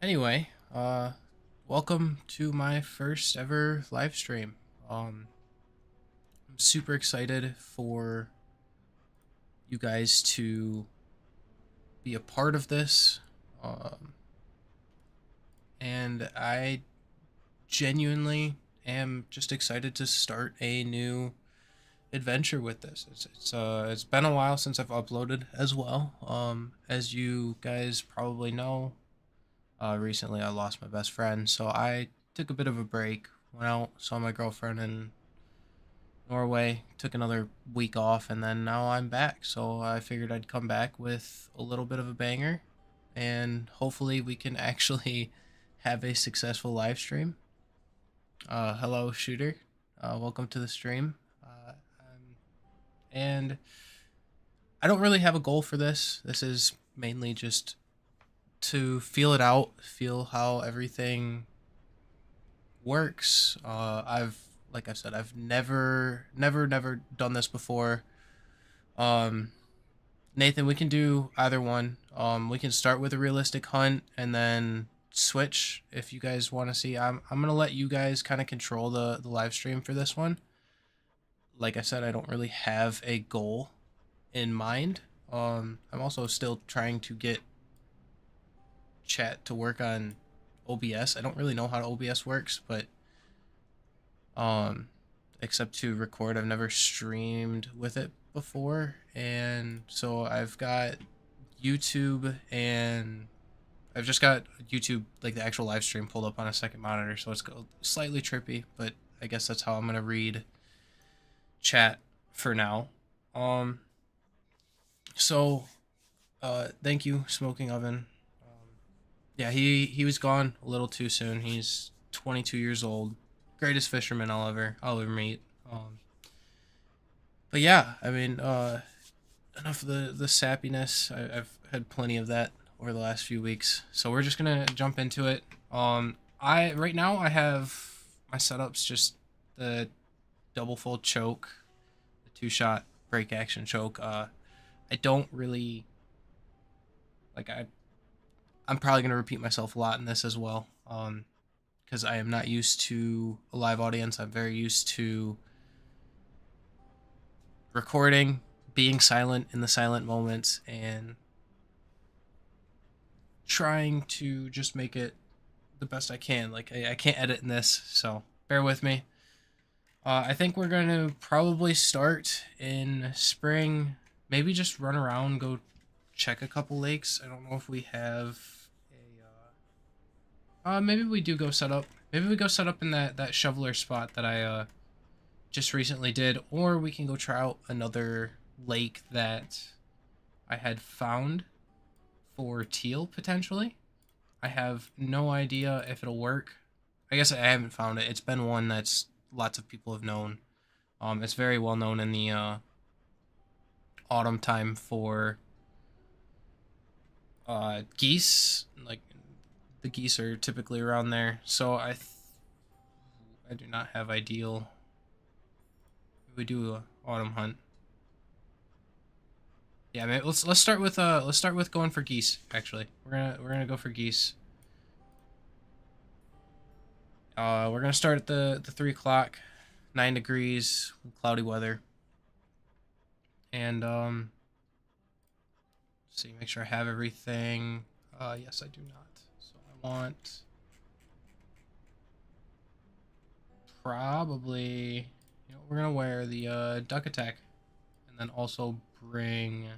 Anyway, welcome to my first ever live stream. I'm super excited for you guys to be a part of this. Um, and I genuinely am just excited to start a new adventure with this. It's been a while since I've uploaded as well. As you guys probably know, recently I lost my best friend, so I took a bit of a break. Went out, saw my girlfriend in Norway, took another week off, and then now I'm back. So I figured I'd come back with a little bit of a banger, and hopefully we can actually have a successful live stream. Hello, Shooter. Welcome to the stream. And I don't really have a goal for this. This is mainly just to feel it out, feel how everything works. Like I said, I've never done this before. Um, Nathan, we can do either one. We can start with a realistic hunt and then switch if you guys want to see. I'm gonna let you guys kind of control the live stream for this one. Like I said, I don't really have a goal in mind. I'm also still trying to get chat to work on OBS. I don't really know how OBS works, but um, except to record, I've never streamed with it before, and so I've got YouTube and I've just got YouTube, like the actual live stream, pulled up on a second monitor, so it's slightly trippy, but I guess that's how I'm gonna read chat for now. Um, so thank you, Smoking Oven. Yeah, he was gone a little too soon. He's 22 years old, greatest fisherman I'll ever meet. But yeah, I mean, enough of the sappiness. I've had plenty of that over the last few weeks, so we're just gonna jump into it. I right now I have my setups just the double fold choke, the two shot break action choke. I don't really like I'm probably gonna repeat myself a lot in this as well. Because I am not used to a live audience. I'm very used to recording, being silent in the silent moments, and trying to just make it the best I can. Like I can't edit in this, so bear with me. I think we're gonna probably start in spring. Maybe just run around, go check a couple lakes. I don't know if we have a. Maybe we do go set up. Maybe we go set up in that shoveler spot that I just recently did, or we can go try out another lake that I had found for teal potentially. I have no idea if it'll work. I guess I haven't found it. It's been one that's lots of people have known. It's very well known in the autumn time for geese. Like the geese are typically around there. So I do not have ideal. We do a autumn hunt. Yeah, man. Let's start with going for geese. Actually, we're gonna go for geese. We're gonna start at the 3 o'clock, 9 degrees, cloudy weather, and see, make sure I have everything. Yes, I do not. So I want probably, we're gonna wear the duck attack, and then also bring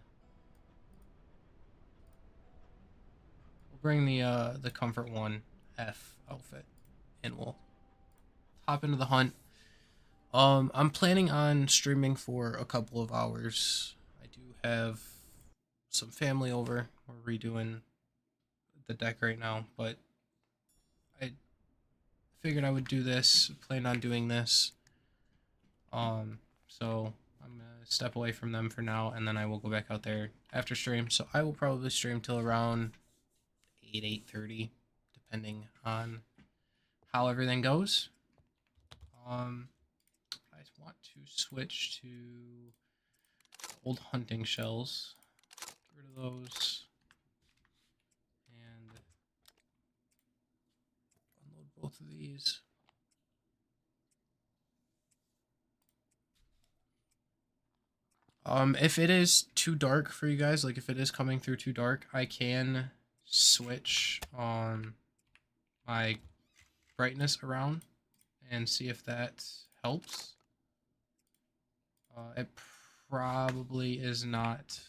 the comfort one F outfit, and we'll hop into the hunt. I'm planning on streaming for a couple of hours. I do have some family over. We're redoing the deck right now, but I figured I would do this. Plan on doing this. So I'm gonna step away from them for now, and then I will go back out there after stream. So I will probably stream till around 8:30, depending on how everything goes. I want to switch to old hunting shells. Get rid of those. And both of these. If it is too dark for you guys, like if it is coming through too dark, I can switch my brightness around and see if that helps. It probably is not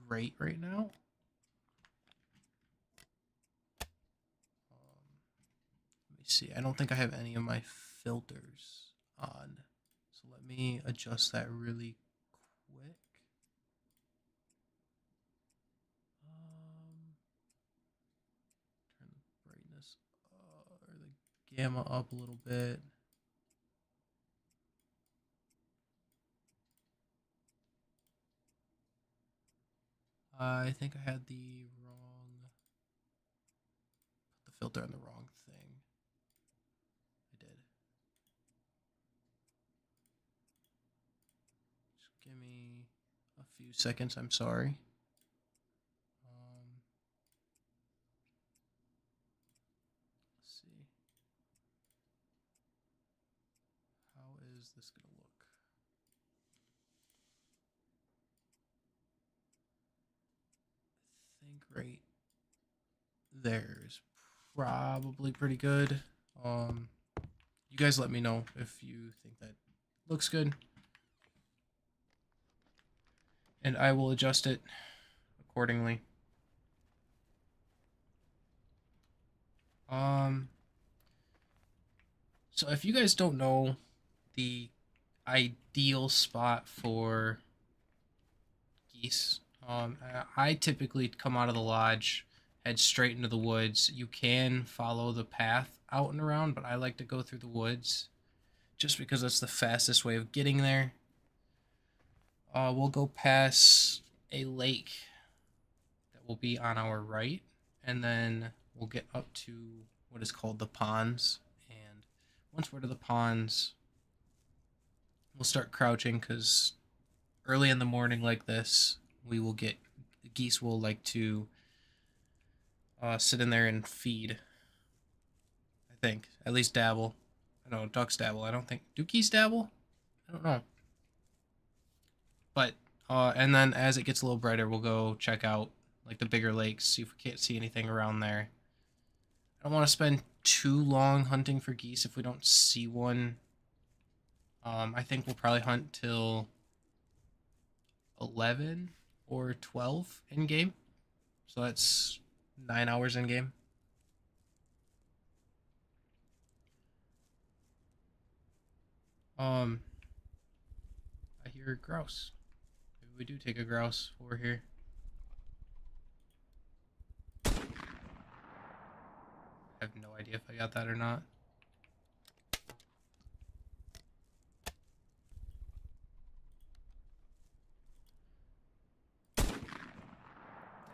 great right now. Let me see. I don't think I have any of my filters on. So let me adjust that really quick. Turn the brightness or the gamma up a little bit. I think I had the filter on the wrong thing. I did. Just give me a few seconds. I'm sorry. Let's see. How is this gonna look? I think right there is probably pretty good. You guys let me know if you think that looks good, and I will adjust it accordingly. So if you guys don't know the ideal spot for geese, I typically come out of the lodge, head straight into the woods. You can follow the path out and around, but I like to go through the woods just because that's the fastest way of getting there. We'll go past a lake that will be on our right, and then we'll get up to what is called the ponds. And once we're to the ponds, we'll start crouching because early in the morning like this, we will get geese will like to sit in there and feed. I think at least dabble. I know ducks dabble. I don't think do geese dabble. I don't know. But and then as it gets a little brighter, we'll go check out like the bigger lakes, see if we can't see anything around there. I don't want to spend too long hunting for geese if we don't see one. I think we'll probably hunt till 11 or 12 in game. So that's 9 hours in game. I hear grouse. Maybe we do take a grouse over here. I have no idea if I got that or not.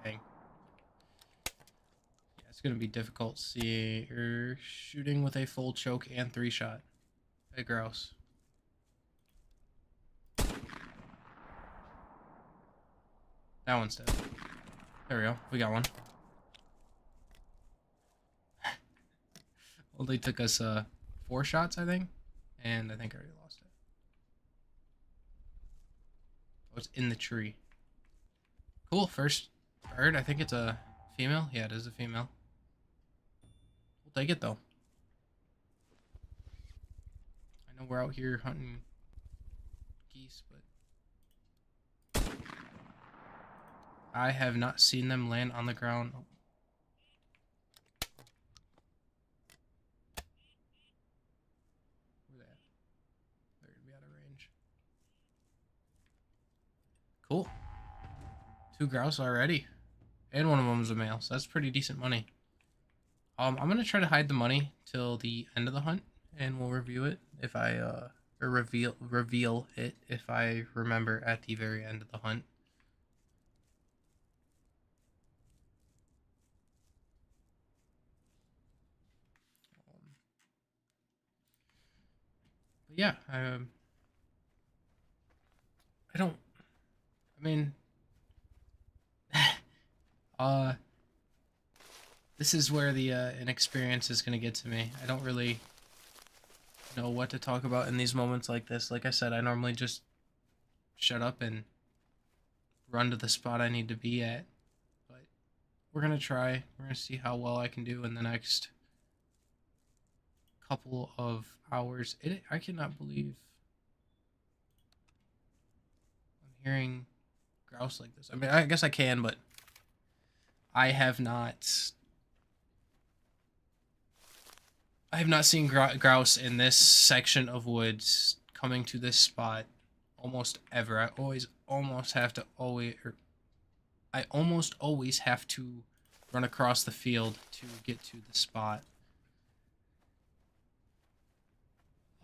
Dang. Yeah, it's gonna be difficult seeing or shooting with a full choke and 3-shot. A grouse. That one's dead. There we go. We got one. Only took us 4 shots, I think. And I think I already lost it. Oh, it's in the tree. Cool. First bird. I think it's a female. Yeah, it is a female. We'll take it, though. I know we're out here hunting geese, but I have not seen them land on the ground. Oh. Where they at? They're gonna be out of range. Cool. 2 grouse already. And one of them was a male, so that's pretty decent money. I'm gonna try to hide the money till the end of the hunt, and we'll review it if I or reveal it if I remember at the very end of the hunt. But yeah, I don't. I mean, This is where the inexperience is gonna get to me. I don't really know what to talk about in these moments like this. Like I said, I normally just shut up and run to the spot I need to be at. But we're gonna try. We're gonna see how well I can do in the next couple of hours. I cannot believe I'm hearing grouse like this. I mean, I guess I can, but I have not. I have not seen grouse in this section of woods coming to this spot almost ever. I always almost have to always, or I almost always have to run across the field to get to the spot.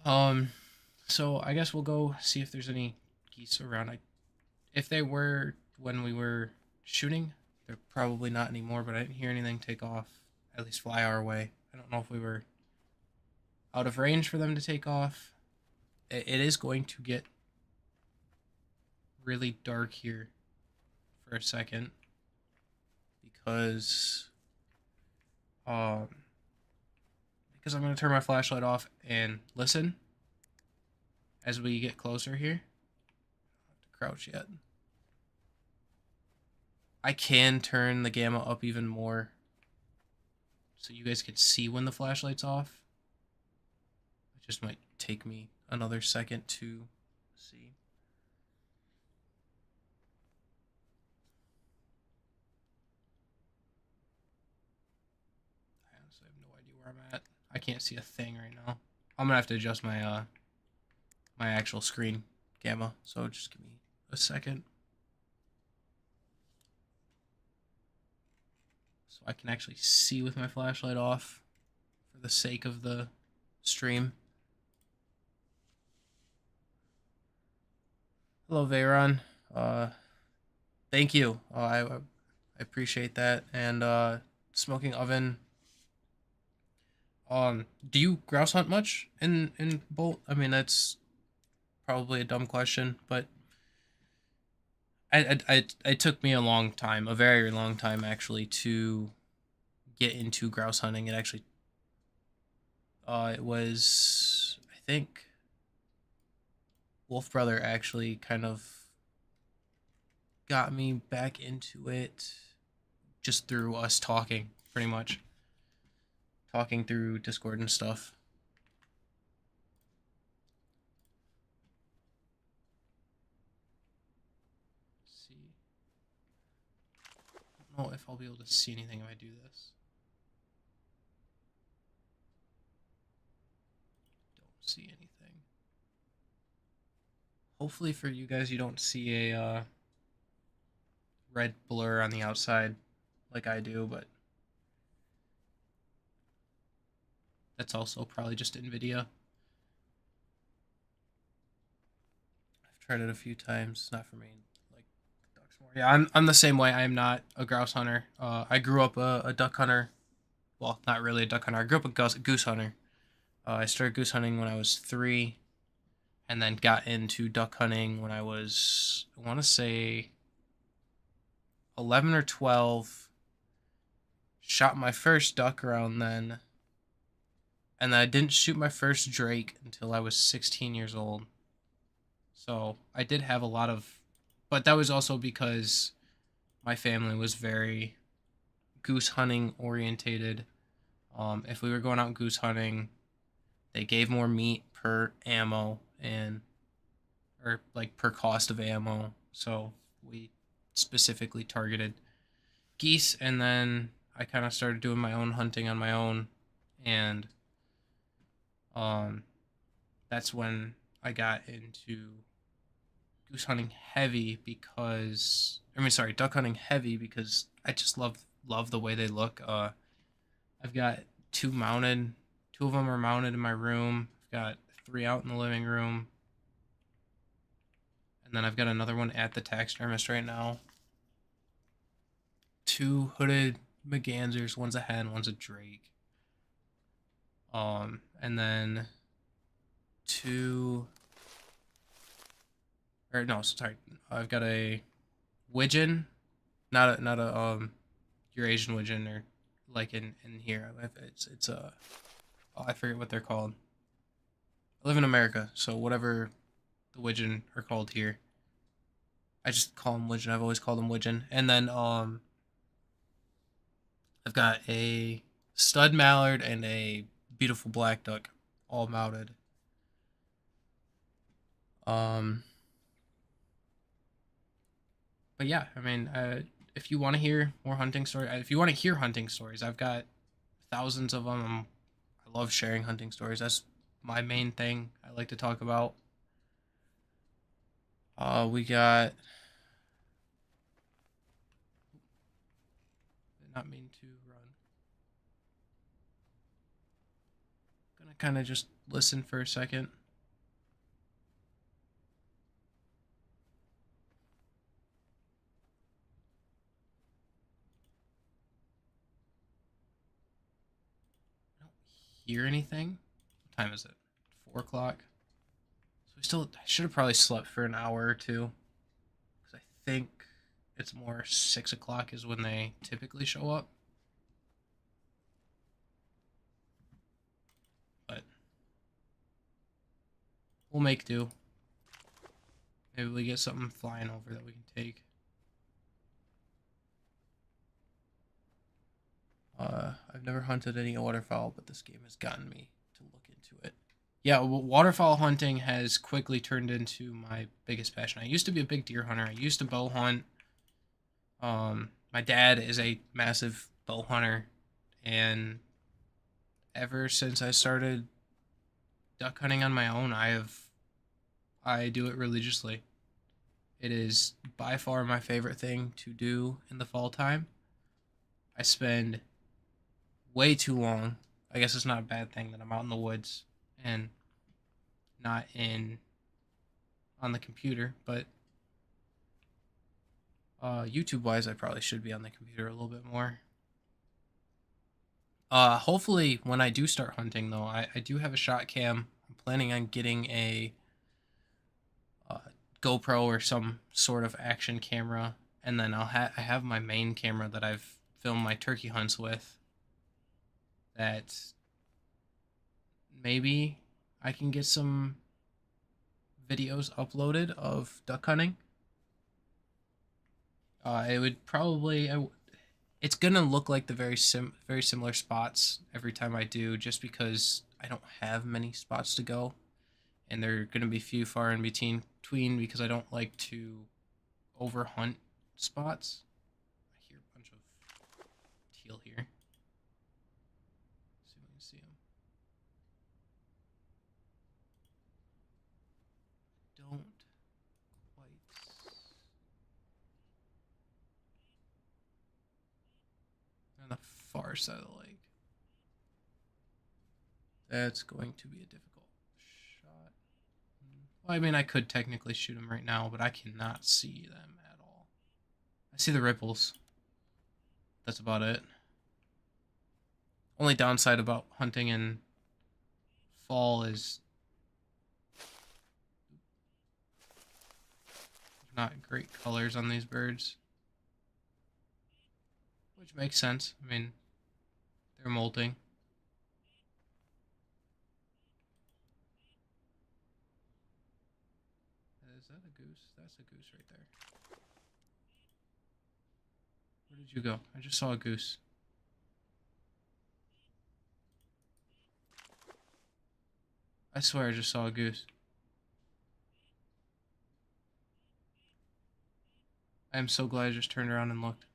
Um, so I guess we'll go see if there's any geese around. If they were when we were shooting, they're probably not anymore. But I didn't hear anything take off, at least fly our way. I don't know if we were out of range for them to take off. It is going to get really dark here for a second because um because I'm going to turn my flashlight off and listen as we get closer here. I don't have to crouch yet. I can turn the gamma up even more so you guys can see when the flashlight's off. It just might take me another second to see. I honestly have no idea where I'm at. I can't see a thing right now. I'm gonna have to adjust my my actual screen gamma, so just give me a second. So I can actually see with my flashlight off for the sake of the stream. Hello, Veyron. Thank you. I appreciate that. And smoking oven. Do you grouse hunt much in Bolt? I mean, that's probably a dumb question, but it took me a long time, a very long time actually, to get into grouse hunting. It actually, it was, I think, Wolf Brother actually kind of got me back into it just through us talking, pretty much. Talking through Discord and stuff. Let's see. I don't know if I'll be able to see anything if I do this. Don't see anything. Hopefully for you guys, you don't see a red blur on the outside like I do, but that's also probably just NVIDIA. I've tried it a few times, not for me. Like ducks more. Yeah, I'm the same way. I am not a grouse hunter. I grew up a duck hunter. Well, not really a duck hunter. I grew up a goose hunter. I started goose hunting when I was 3, and then got into duck hunting when I was, I want to say, 11 or 12. Shot my first duck around then, and then I didn't shoot my first drake until I was 16 years old. So I did have a lot of, but that was also because my family was very goose hunting orientated. If we were going out goose hunting, they gave more meat per ammo and or like per cost of ammo. So we specifically targeted geese, and then I kind of started doing my own hunting on my own, and um, that's when I got into goose hunting heavy because I mean sorry duck hunting heavy because I just love the way they look. I've got 2 mounted, 2 of them are mounted in my room. I've got 3 out in the living room, and then I've got another one at the taxidermist right now. 2 hooded mergansers, one's a hen, one's a drake. And then 2, or no, sorry, I've got a widgeon, not a Eurasian widgeon or like in here. It's oh, I forget what they're called. I live in America, so whatever the widgeon are called here, I just call them widgeon. I've always called them widgeon. And then I've got a stud mallard and a beautiful black duck, all mounted. Um, but yeah, I mean, if you want to hear more hunting stories, if you want to hear hunting stories, I've got thousands of them. I love sharing hunting stories. That's my main thing I like to talk about. We got. Did not mean to run. Gonna kind of just listen for a second. I don't hear anything. What time is it? 4 o'clock. So we still. I should have probably slept for an hour or two. Because I think it's more 6 o'clock is when they typically show up. But we'll make do. Maybe we get something flying over that we can take. I've never hunted any waterfowl, but this game has gotten me to look into it. Yeah, waterfowl hunting has quickly turned into my biggest passion. I used to be a big deer hunter. I used to bow hunt. My dad is a massive bow hunter, and ever since I started duck hunting on my own, I do it religiously. It is by far my favorite thing to do in the fall time. I spend way too long. I guess it's not a bad thing that I'm out in the woods and not in on the computer, but YouTube wise, I probably should be on the computer a little bit more. Hopefully, when I do start hunting, though, I do have a shot cam. I'm planning on getting a uh, GoPro or some sort of action camera, and then I have my main camera that I've filmed my turkey hunts with. That maybe I can get some videos uploaded of duck hunting. It would probably it's gonna look like the very similar spots every time I do, just because I don't have many spots to go, and they're gonna be few far in between because I don't like to overhunt spots. I hear a bunch of teal here. Let's see if we can see them. Don't quite. They're on the far side of the lake. That's going to be a difficult shot. Well, I mean, I could technically shoot them right now, but I cannot see them at all. I see the ripples. That's about it. Only downside about hunting in fall is not great colors on these birds. Which makes sense. I mean, they're molting. Is that a goose? That's a goose right there. Where did you go? I just saw a goose. I swear I just saw a goose. I am so glad I just turned around and looked.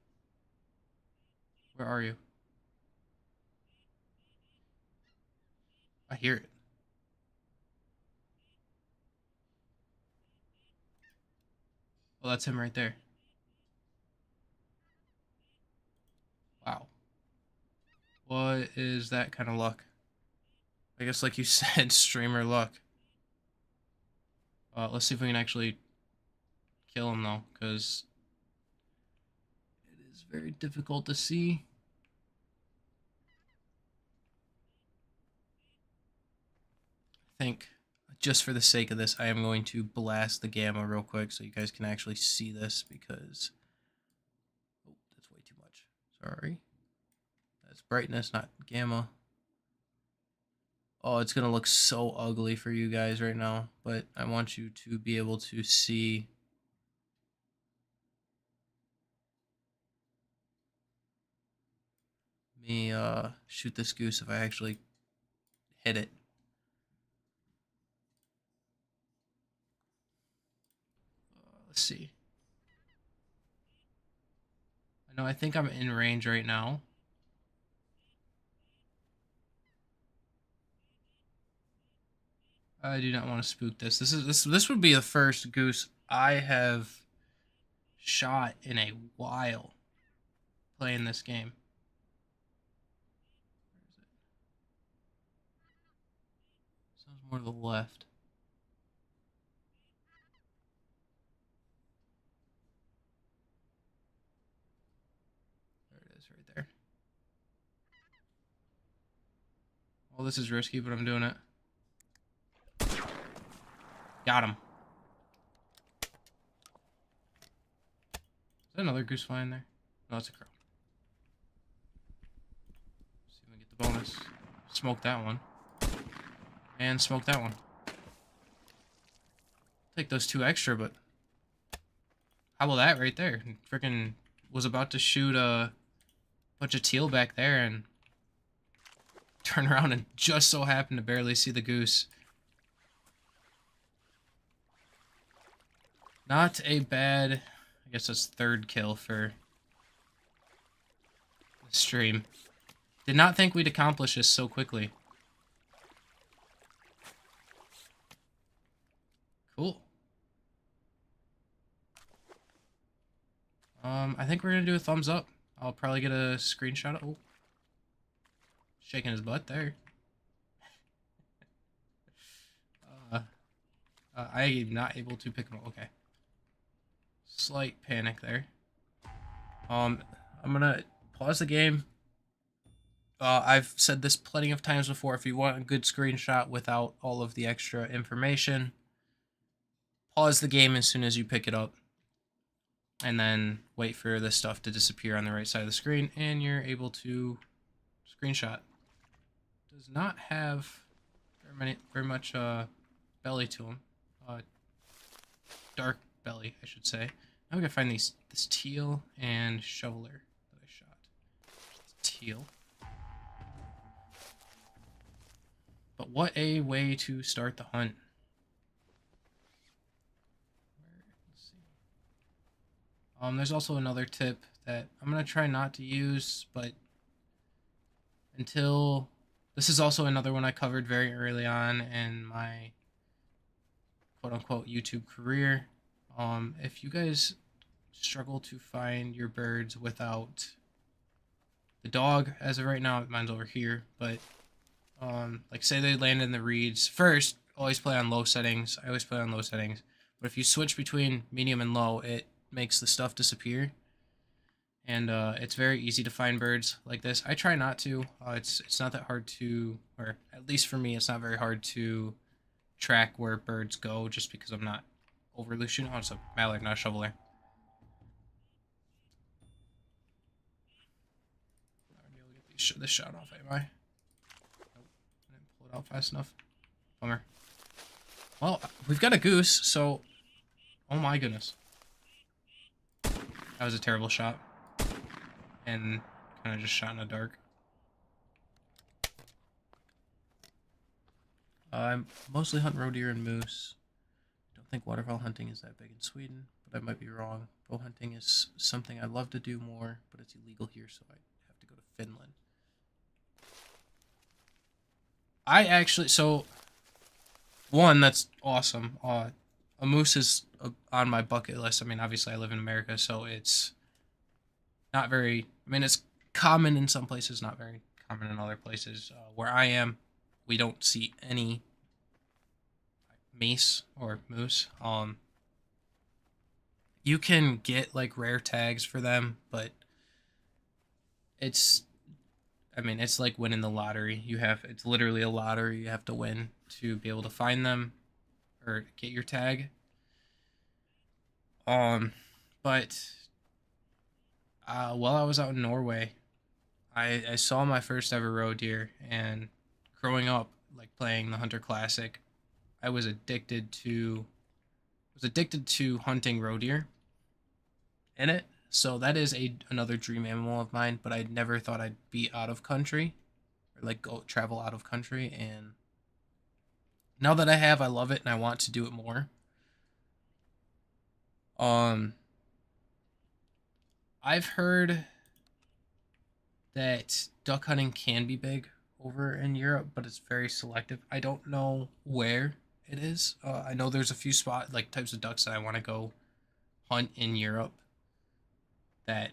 Where are you? I hear it. Well, that's him right there. Wow. What is that kind of luck? I guess, like you said, streamer luck. Let's see if we can actually kill him, though, because it is very difficult to see. I think, just for the sake of this, I am going to blast the gamma real quick so you guys can actually see this, because... Oh, that's way too much. Sorry. That's brightness, not gamma. Oh, it's gonna look so ugly for you guys right now, but I want you to be able to see. Me shoot this goose if I actually hit it. Let's see. I know I think I'm in range right now. I do not want to spook this. This would be the first goose I have shot in a while playing this game. Sounds more to the left. There it is, right there. Well, this is risky, but I'm doing it. Got him. Is that another goose flying there? No, it's a crow. See if we can get the bonus. Smoke that one. And smoke that one. Take those 2 extra, but how about that right there? Freaking was about to shoot a bunch of teal back there and turn around and just so happened to barely see the goose. Not a bad, I guess that's 3rd kill for the stream. Did not think we'd accomplish this so quickly. Cool. I think we're gonna do a thumbs up. I'll probably get a screenshot. Oh, shaking his butt there. I am not able to pick him up. Okay. Slight panic there. I'm gonna pause the game. I've said this plenty of times before. If you want a good screenshot without all of the extra information, pause the game as soon as you pick it up. And then wait for this stuff to disappear on the right side of the screen, and you're able to screenshot. Does not have very much belly to him. Dark belly, I should say. Now we gotta find this teal and shoveler that I shot. Teal. But what a way to start the hunt. Let's see. There's also another tip that I'm gonna try not to use, but until this is also another one I covered very early on in my quote-unquote YouTube career. If you guys struggle to find your birds without the dog, as of right now, mine's over here, but like say they land in the reeds, first, always play on low settings. I always play on low settings, but if you switch between medium and low, it makes the stuff disappear. And it's very easy to find birds like this. I try not to. It's not that hard to, or at least for me, it's not very hard to track where birds go just because I'm not overly shooting. Oh, it's a mallard, not a shoveler. Not gonna be able to get this shot off, am I? Nope. I didn't pull it out fast enough. Bummer. Well, we've got a goose, so... Oh my goodness. That was a terrible shot. And kind of just shot in the dark. I mostly hunt roe deer and moose. I don't think waterfowl hunting is that big in Sweden, but I might be wrong. Bow hunting is something I'd love to do more, but it's illegal here, so I have to go to Finland. I actually, so, one, that's awesome. A moose is on my bucket list. I mean, obviously I live in America, so it's not very, I mean, it's common in some places, not very common in other places. Where I am, we don't see any mace or moose. You can get like rare tags for them, but it's, I mean, it's like winning the lottery. It's literally a lottery you have to win to be able to find them or get your tag. But while I was out in Norway, I saw my first ever roe deer, and growing up, like playing the Hunter Classic, I was addicted to hunting roe deer in it. So that is a another dream animal of mine. But I never thought I'd be out of country or like go travel out of country. And now that I have, I love it and I want to do it more. Um, I've heard that duck hunting can be big over in Europe, but it's very selective. I don't know where it is. I know there's a few spot like types of ducks that I want to go hunt in Europe that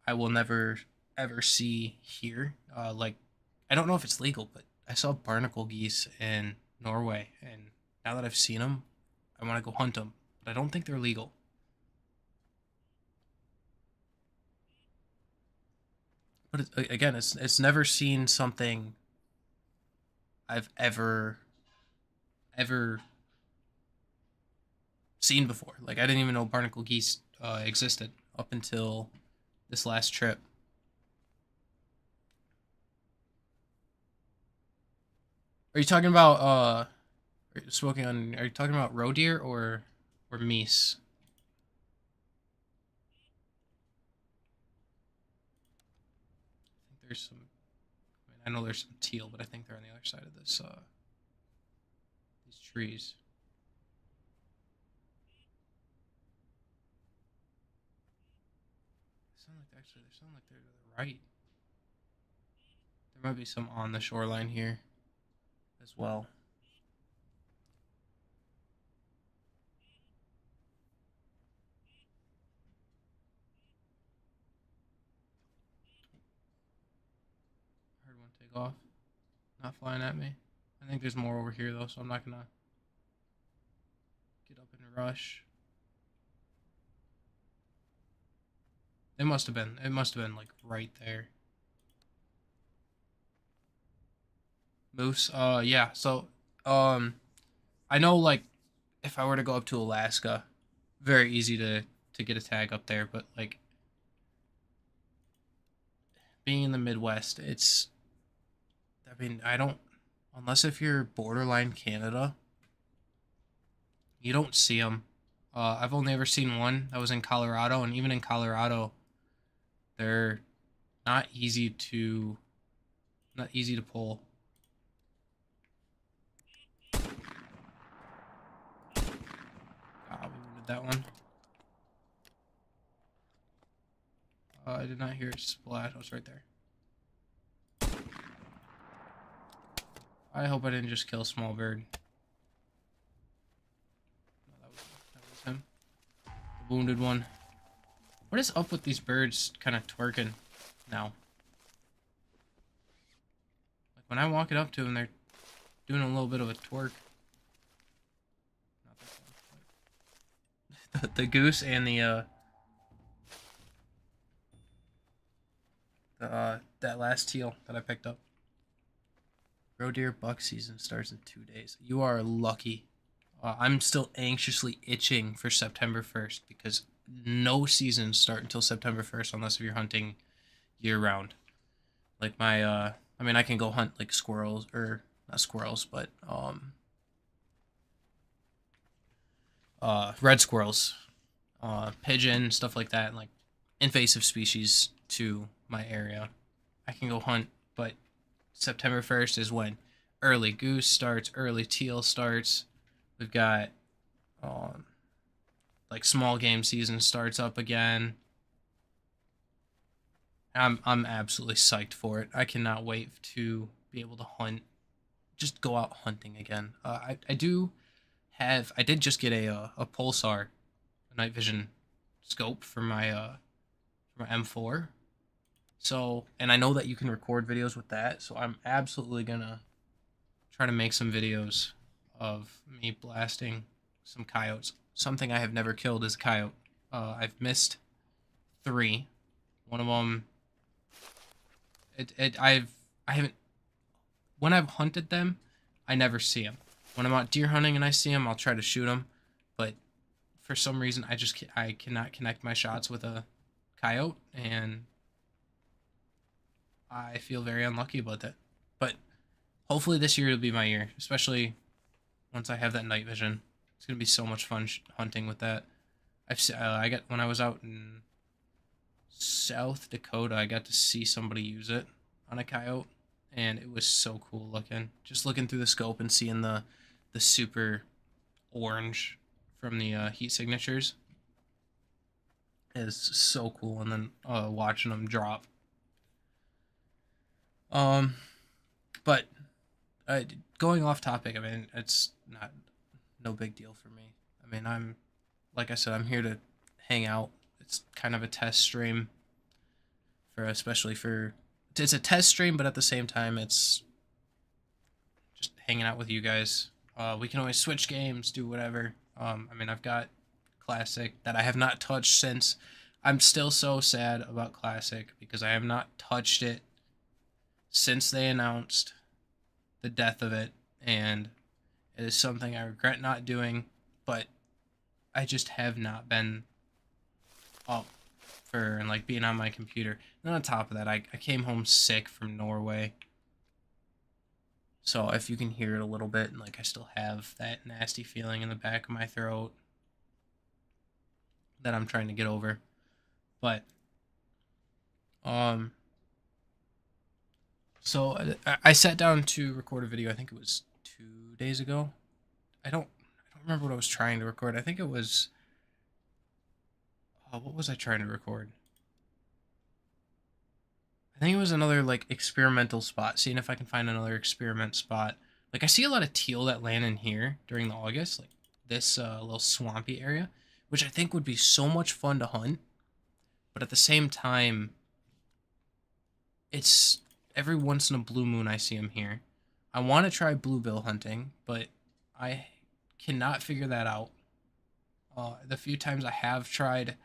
I will never ever see here. Like I don't know if it's legal, but I saw barnacle geese in Norway, and now that I've seen them, I want to go hunt them. But I don't think they're legal. But again, it's never seen something I've ever seen before. Like I didn't even know barnacle geese existed up until this last trip. Are you talking about smoking on? Are you talking about roe deer or meese? I think there's some. I know there's some teal, but I think they're on the other side of this these trees. They sound like they're to the right. There might be some on the shoreline here as well. I heard one take off, not flying at me. I think there's more over here though, so I'm not gonna get up and rush. It must have been. It must have been like right there. Moose. Yeah. So, um, I know like if I were to go up to Alaska, very easy to get a tag up there. But like being in the Midwest, it's. I mean, I don't unless if you're borderline Canada, you don't see them. I've only ever seen one that was in Colorado, and even in Colorado, they're not easy to not easy to pull. We wounded that one. I did not hear it splash. I was right there. I hope I didn't just kill a small bird. No, that was him. The wounded one. What is up with these birds kind of twerking now? Like when I walk it up to them, they're doing a little bit of a twerk. Not this one. The goose and the that last teal that I picked up. Roe deer buck season starts in 2 days. You are lucky. I'm still anxiously itching for September 1st because no seasons start until September 1st unless if you're hunting year round. Like I mean I can go hunt like squirrels or not squirrels, but red squirrels, pigeon, stuff like that, like invasive species to my area. I can go hunt, but September 1st is when early goose starts, early teal starts. We've got um, like small game season starts up again. I'm absolutely psyched for it. I cannot wait to be able to hunt, just go out hunting again. I did just get a pulsar, a night vision scope for my M4. So, and I know that you can record videos with that, so I'm absolutely gonna try to make some videos of me blasting some coyotes. Something I have never killed is a coyote. I've missed three. One of them, I haven't. When I've hunted them, I never see them. When I'm out deer hunting and I see them, I'll try to shoot them, but for some reason, I cannot connect my shots with a coyote, and I feel very unlucky about that. But hopefully this year will be my year, especially once I have that night vision. It's gonna be so much fun hunting with that. I got when I was out in South Dakota, I got to see somebody use it on a coyote, and it was so cool looking. Just looking through the scope and seeing the super orange from the heat signatures is so cool, and then watching them drop. Um, but going off topic, I mean, it's not no big deal for me. I mean, I'm like I said, I'm here to hang out. It's kind of a test stream for especially for it's a test stream, but at the same time, it's just hanging out with you guys. We can always switch games, do whatever. I mean, I've got Classic that I have not touched since. I'm still so sad about Classic because I have not touched it since they announced the death of it, and it is something I regret not doing, but I just have not been up for and like being on my computer. And on top of that, I came home sick from Norway. So if you can hear it a little bit, and like I still have that nasty feeling in the back of my throat that I'm trying to get over. But um so I sat down to record a video. I think it was 2 days ago. I don't remember what I was trying to record. I think it was what was I trying to record? I think it was another like experimental spot, seeing if I can find another experiment spot. Like I see a lot of teal that land in here during the August, like this little swampy area, which I think would be so much fun to hunt. But at the same time, it's every once in a blue moon I see them here. I want to try bluebill hunting, but I cannot figure that out. The few times I have tried,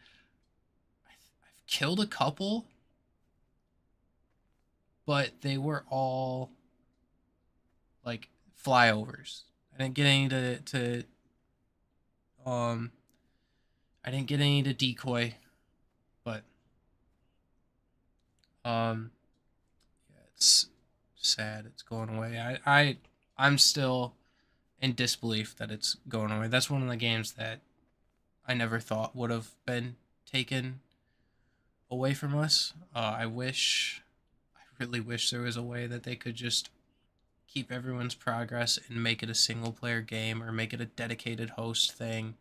I've killed a couple, but they were all like flyovers. I didn't get any to um I didn't get any to decoy, but um yeah, it's sad it's going away. I'm still in disbelief that it's going away. That's one of the games that I never thought would have been taken away from us. I really wish there was a way that they could just keep everyone's progress and make it a single player game or make it a dedicated host thing,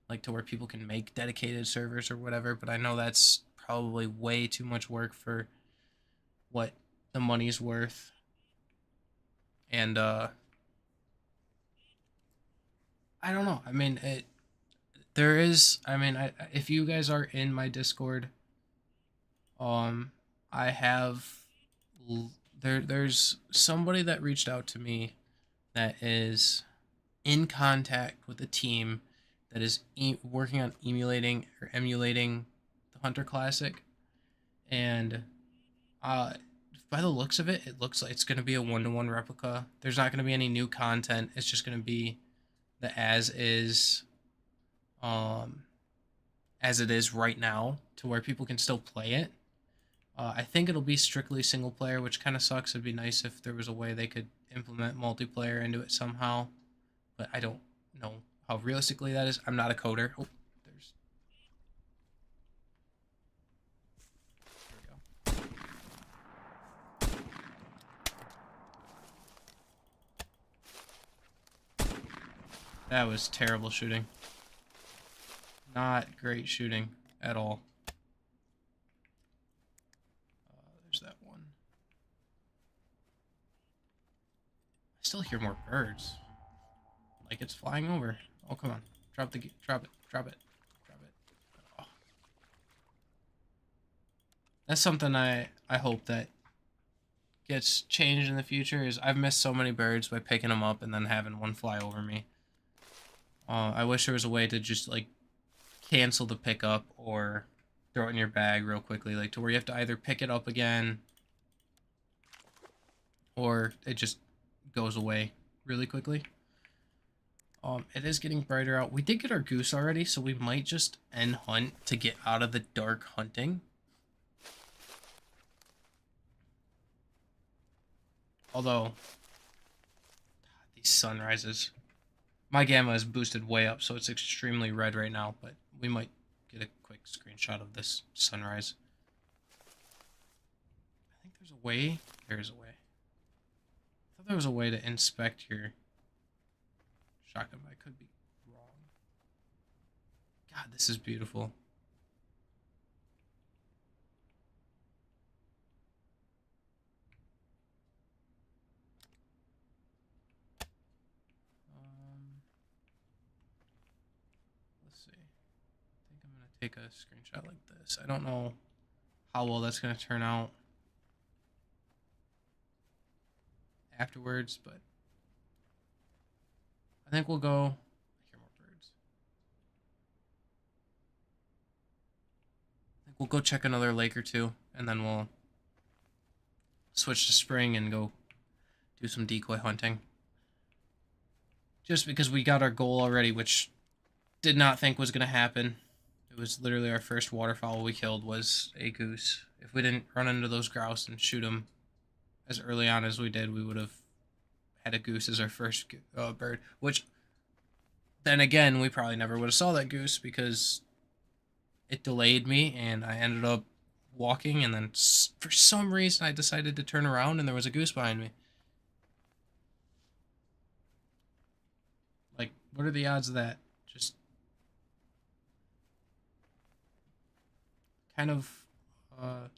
like to where people can make dedicated servers or whatever. But I know that's probably way too much work for what the money's worth. And I don't know. I mean, there is. I mean, if you guys are in my Discord, um, I have there's somebody that reached out to me that is in contact with a team that is working on emulating the Hunter Classic, and by the looks of it, it looks like it's going to be a 1-to-1 replica. There's not going to be any new content. It's just going to be the um, as it is right now, to where people can still play it. I think it'll be strictly single player, which kind of sucks. It'd be nice if there was a way they could implement multiplayer into it somehow, but I don't know how realistically that is. I'm not a coder. Oh, there's. There we go. That was terrible shooting. Not great shooting at all. There's that one. I still hear more birds. Like it's flying over. Oh, come on. Drop it. Drop it. Drop it. Oh. That's something I hope that gets changed in the future. Is I've missed so many birds by picking them up and then having one fly over me. I wish there was a way to just like cancel the pickup or throw it in your bag real quickly, like to where you have to either pick it up again or it just goes away really quickly. It is getting brighter out. We did get our goose already, so we might just end hunt to get out of the dark hunting. Although, these sunrises. My gamma is boosted way up, so it's extremely red right now, but we might get a quick screenshot of this sunrise. I think there's a way. There's a way. I thought there was a way to inspect your shotgun, but I could be wrong. God, this is beautiful. Let's see. I think I'm gonna take a screenshot like this. I don't know how well that's gonna turn out afterwards, but I think we'll go. I hear more birds. I think we'll go check another lake or two, and then we'll switch to spring and go do some decoy hunting. Just because we got our goal already, which did not think was going to happen. It was literally our first waterfowl we killed was a goose. If we didn't run into those grouse and shoot them as early on as we did, we would have had a goose as our first bird. Which, then again, we probably never would have saw that goose because it delayed me, and I ended up walking, and then for some reason I decided to turn around, and there was a goose behind me. Like, what are the odds of that? Just kind of a little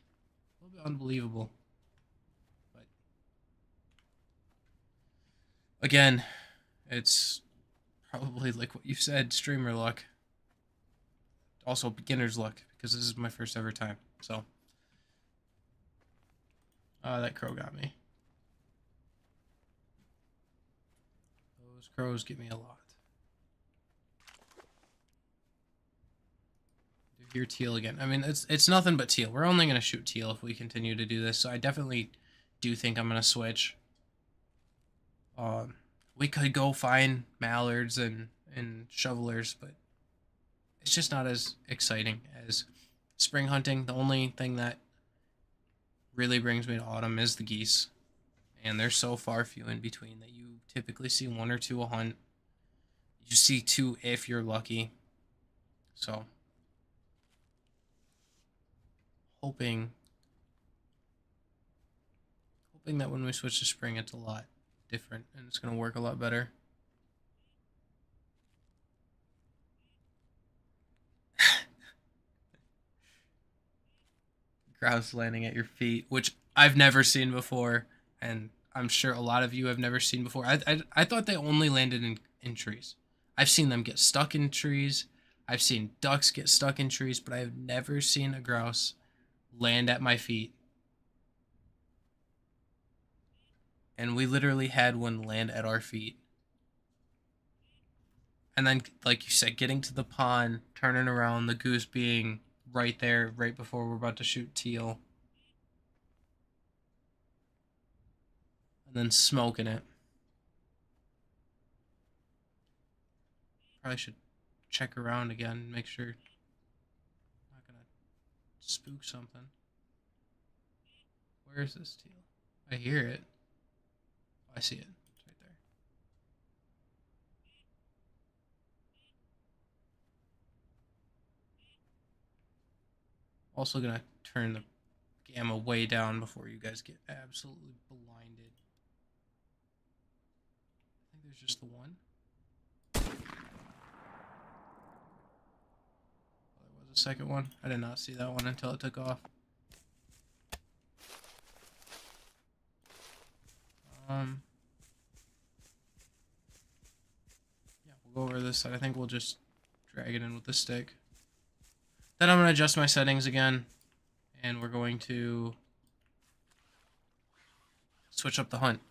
bit unbelievable. But again, it's probably like what you said, streamer luck. Also beginner's luck, because this is my first ever time. So that crow got me. Those crows get me a lot. Hear teal again. I mean, it's nothing but teal. We're only going to shoot teal if we continue to do this, so I definitely do think I'm going to switch. We could go find mallards and shovelers, but it's just not as exciting as spring hunting. The only thing that really brings me to autumn is the geese, and they're so far few in between that you typically see one or two a hunt. You see two if you're lucky. So hoping that when we switch to spring it's a lot different and it's going to work a lot better. Grouse landing at your feet, which I've never seen before, and I'm sure a lot of you have never seen before. I thought they only landed in trees. I've seen them get stuck in trees. I've seen ducks get stuck in trees, but I have never seen a grouse land at my feet. And we literally had one land at our feet. And then, like you said, getting to the pond, turning around, the goose being right there, right before we're about to shoot teal. And then smoking it. Probably should check around again, make sure I'm not gonna spook something. Where is this teal? I hear it. Oh, I see it. It's right there. Also gonna turn the gamma way down before you guys get absolutely blinded. I think there's just the one. Oh, there was a second one. I did not see that one until it took off. Yeah, we'll go over this side. I think we'll just drag it in with the stick. Then I'm going to adjust my settings again, and we're going to switch up the hunt.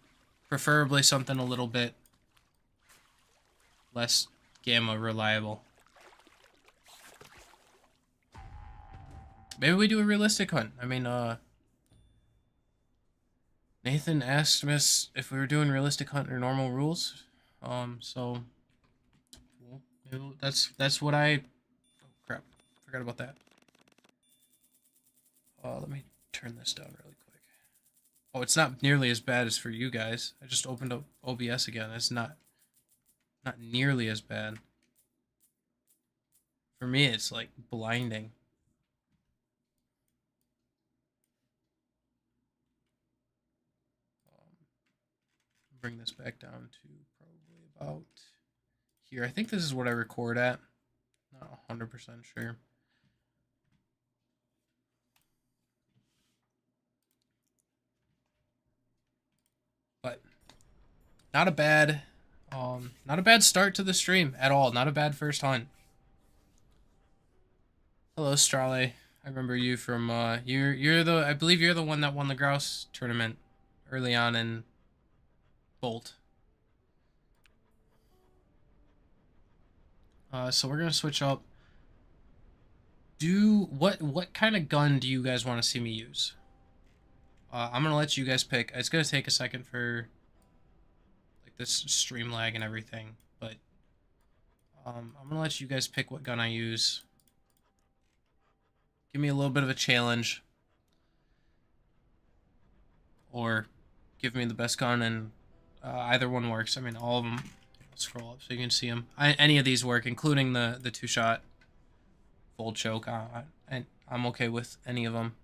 Preferably something a little bit less gamma reliable. Maybe we do a realistic hunt. I mean, Nathan asked us if we were doing realistic hunt or normal rules. So well, that's what I. Oh crap! Forgot about that. Let me turn this down really quick. Oh, it's not nearly as bad as for you guys. I just opened up OBS again. It's not nearly as bad. For me, it's like blinding. Bring this back down to probably about here. I think this is what I record at. Not 100% sure. But not a bad not a bad start to the stream at all. Not a bad first hunt. Hello, Strale. I remember you from you're the I believe you're the one that won the grouse tournament early on in Bolt. So we're gonna switch up. What kind of gun do you guys want to see me use? I'm gonna let you guys pick. It's gonna take a second for like this stream lag and everything, but I'm gonna let you guys pick what gun I use. Give me a little bit of a challenge, or give me the best gun, and either one works. I mean, all of them. Scroll up so you can see them. Any of these work, including the two-shot full choke. I'm okay with any of them.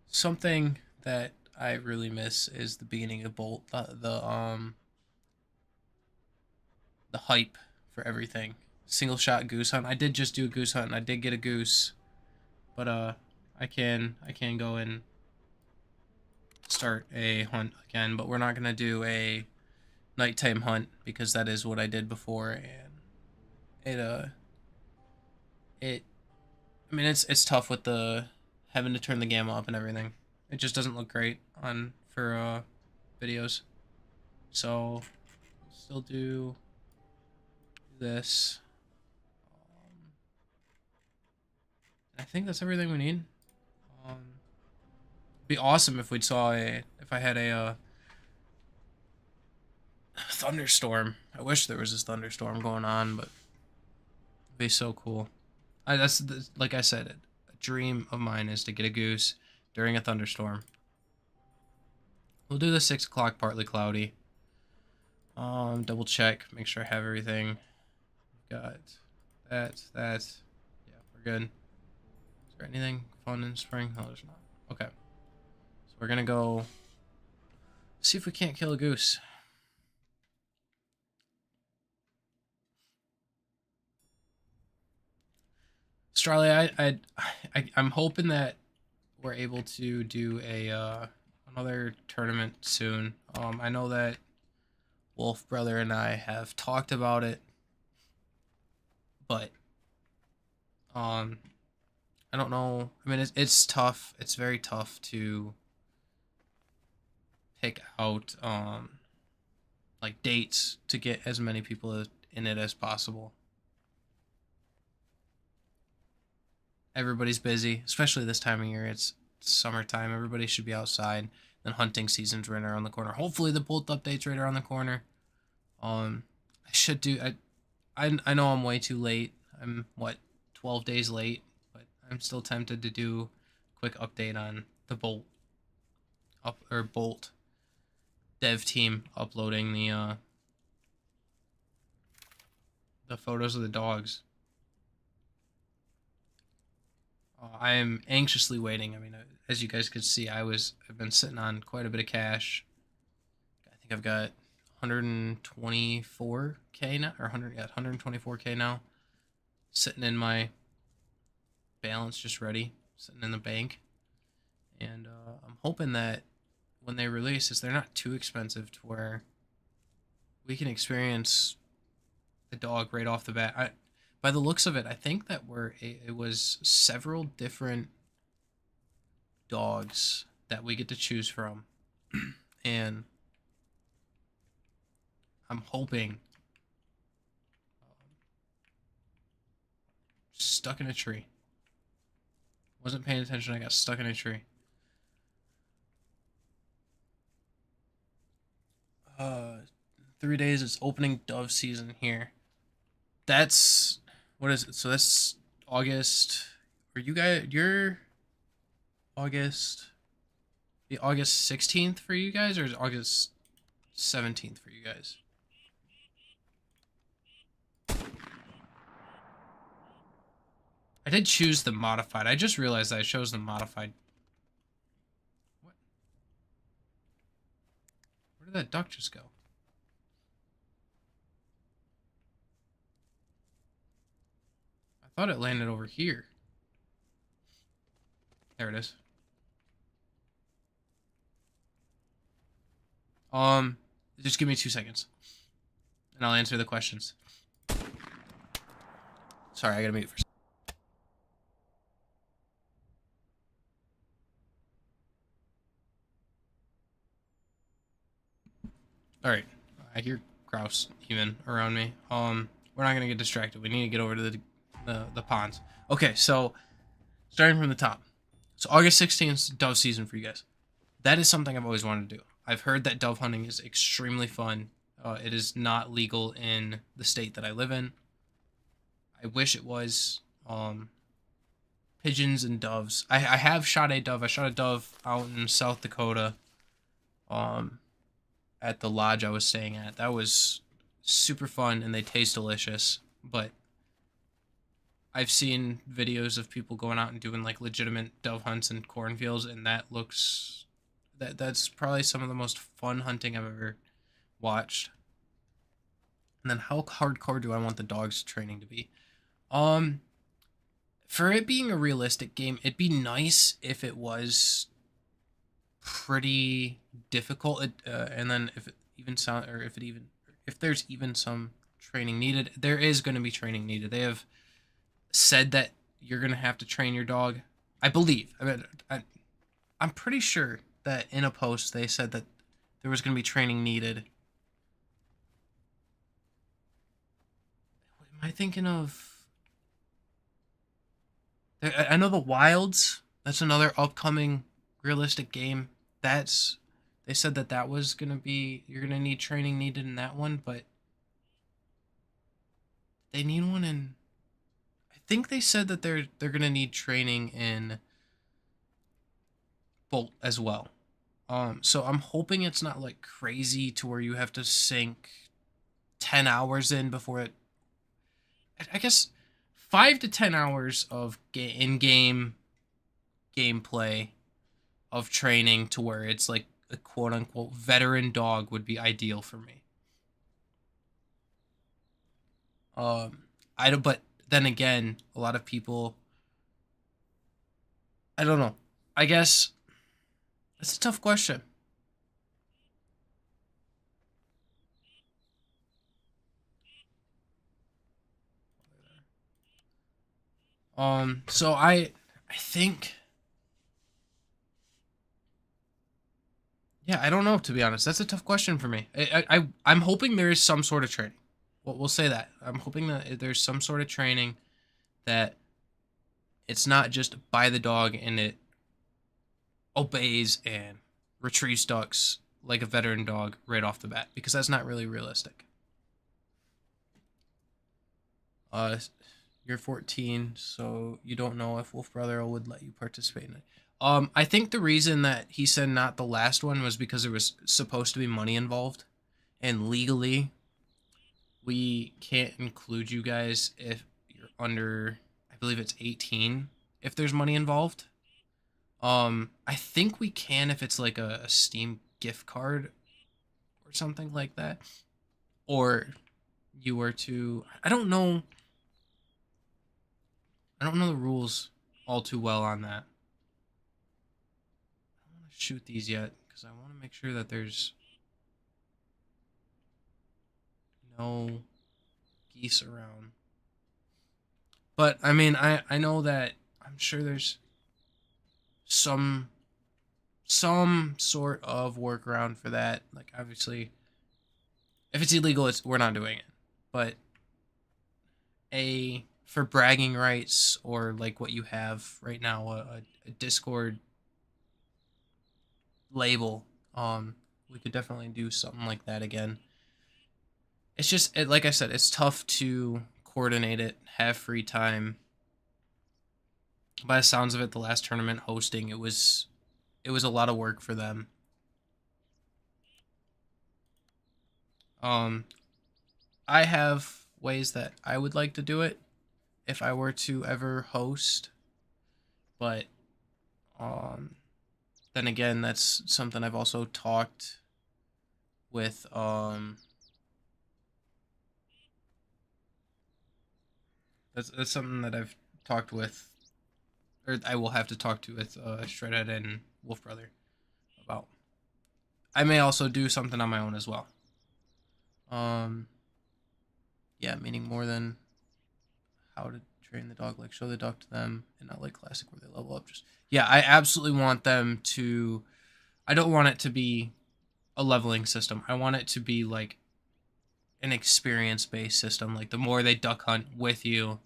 Something that I really miss is the beginning of Bolt. The hype for everything. Single shot goose hunt. I did just do a goose hunt and I did get a goose. But I can go and start a hunt again, but we're not gonna do a nighttime hunt because that is what I did before, and it I mean it's tough with the having to turn the gamma up and everything. It just doesn't look great on for videos. So we'll still do this. I think that's everything we need. It'd be awesome if if I had a thunderstorm. I wish there was this thunderstorm going on, but it'd be so cool. Like I said, a dream of mine is to get a goose during a thunderstorm. We'll do the 6 o'clock partly cloudy. Double check, make sure I have everything. Got that. Yeah, we're good. Is there anything fun in spring? Oh, there's not. Okay. So we're gonna go see if we can't kill a goose. Australia, I'm hoping that we're able to do a another tournament soon. I know that Wolf Brother and I have talked about it, but I don't know. I mean, it's tough. It's very tough to pick out like dates to get as many people in it as possible. Everybody's busy, especially this time of year. It's summertime. Everybody should be outside. Then hunting season's right around the corner. Hopefully the Bolt update's right around the corner. I should do. I know I'm way too late. I'm what 12 days late, but I'm still tempted to do a quick update on the Bolt dev team uploading the photos of the dogs. I am anxiously waiting. I mean, as you guys could see, I've been sitting on quite a bit of cash. I think I've got 124k now, or 124k now, sitting in my balance, just ready, sitting in the bank. And I'm hoping that when they release this, they're not too expensive to where we can experience the dog right off the bat. By the looks of it, I think that it was several different dogs that we get to choose from, and I'm hoping. Stuck in a tree. Wasn't paying attention. I got stuck in a tree. Uh, 3 days is opening dove season here. That's what is it? So that's August. Are you guys? You're August. The August 16th for you guys, or is it August 17th for you guys? I did choose the modified. I just realized I chose the modified. What? Where did that duck just go? I thought it landed over here. There it is. Um, just give me 2 seconds, and I'll answer the questions. Sorry, I gotta mute for. All right, I hear grouse even around me. We're not gonna get distracted. We need to get over to the ponds. Okay, so starting from the top. So August 16th is dove season for you guys. That is something I've always wanted to do. I've heard that dove hunting is extremely fun. It is not legal in the state that I live in. I wish it was. Pigeons and doves. I have shot a dove. I shot a dove out in South Dakota. Um, at the lodge I was staying at. That was super fun and they taste delicious. But I've seen videos of people going out and doing like legitimate dove hunts in cornfields, and that looks that's probably some of the most fun hunting I've ever watched. And then how hardcore do I want the dogs training to be? Um, for it being a realistic game, it'd be nice if it was pretty difficult. And then if it even sound or if it even if there's even some training needed, there is going to be training needed. They have said that you're going to have to train your dog. I believe. I'm pretty sure that in a post they said that there was going to be training needed. Am I thinking of? I know the Wilds. That's another upcoming realistic game. That's they said that that was gonna be you're gonna need training needed in that one, but they need one in. I think they said that they're gonna need training in Bolt as well. So I'm hoping it's not like crazy to where you have to sink 10 hours in before it. I guess 5 to 10 hours of in-game gameplay of training to where it's like a quote unquote veteran dog would be ideal for me. Um, I don't, but then again, a lot of people, I don't know. I guess it's a tough question. So I think, yeah, I don't know to be honest. That's a tough question for me. I'm hoping there is some sort of training. Well, we'll say that. I'm hoping that there's some sort of training that it's not just by the dog and it obeys and retrieves ducks like a veteran dog right off the bat because that's not really realistic. Uh, you're 14, so you don't know if Wolf Brother would let you participate in it. I think the reason that he said not the last one was because there was supposed to be money involved, and legally, we can't include you guys if you're under, I believe it's 18, if there's money involved. I think we can if it's like a Steam gift card or something like that, or you were to, I don't know the rules all too well on that. I don't want to shoot these yet because I want to make sure that there's no geese around. But I mean, I know that I'm sure there's some sort of workaround for that. Like obviously, if it's illegal, it's we're not doing it. But a for bragging rights or like what you have right now, a Discord label. we could definitely do something like that again. It's just like I said, it's tough to coordinate it, have free time. By the sounds of it, the last tournament hosting, it was a lot of work for them. Um, I have ways that I would like to do it if I were to ever host, but um, then again, that's something I've also talked with. That's something that I've talked with, or I will have to talk to with Shredhead and Wolf Brother about. I may also do something on my own as well. Um, yeah, meaning more than how to train the dog, like show the dog to them, and not like classic where they level up. Just yeah, I absolutely want them to. I don't want it to be a leveling system. I want it to be like an experience based system. Like the more they duck hunt with you,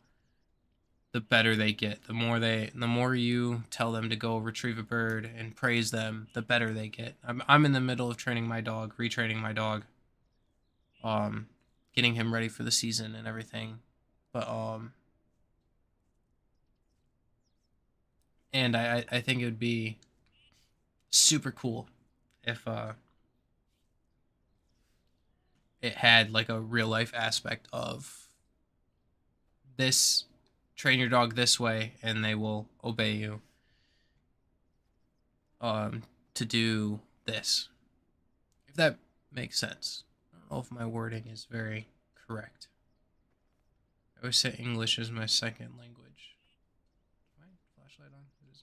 the better they get. The more you tell them to go retrieve a bird and praise them, the better they get. I'm in the middle of training my dog, retraining my dog, um, getting him ready for the season and everything. But and I think it would be super cool if it had like a real life aspect of this, train your dog this way and they will obey you, to do this, if that makes sense. I don't know if my wording is very correct. I always say English is my second language. My flashlight on? It is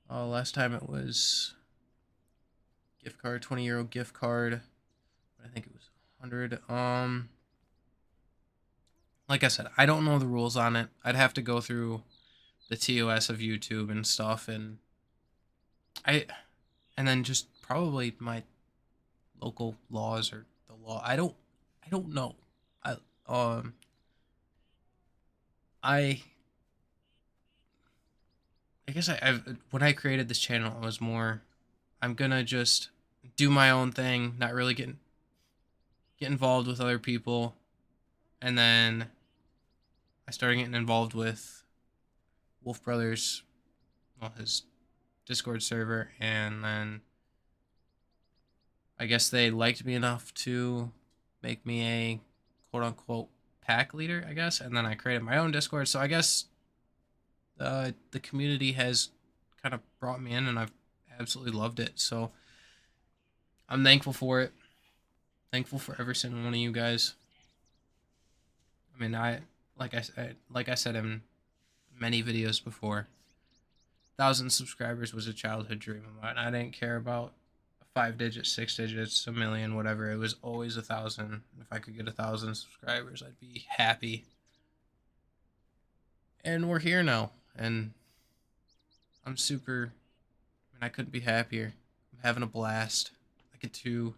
not. Last time it was gift card, 20 euro gift card. I think it was 100. Like I said, I don't know the rules on it. I'd have to go through the TOS of YouTube and stuff, I and then just probably my local laws or the law. I don't know. I um I I guess I've when I created this channel, I was more, I'm gonna just do my own thing, not really get involved with other people, and then I started getting involved with Wolf Brothers, well, his Discord server, and then I guess they liked me enough to make me a quote unquote pack leader, I guess, and then I created my own Discord. So I guess the community has kind of brought me in, and I've absolutely loved it. So I'm thankful for it. Thankful for every single one of you guys. I mean, like I said in many videos before, 1,000 subscribers was a childhood dream of mine. I didn't care about 5 digits, 6 digits, a million, whatever. It was always 1,000. If I could get 1,000 subscribers, I'd be happy. And we're here now, and I'm super. I mean, I couldn't be happier. I'm having a blast. I get to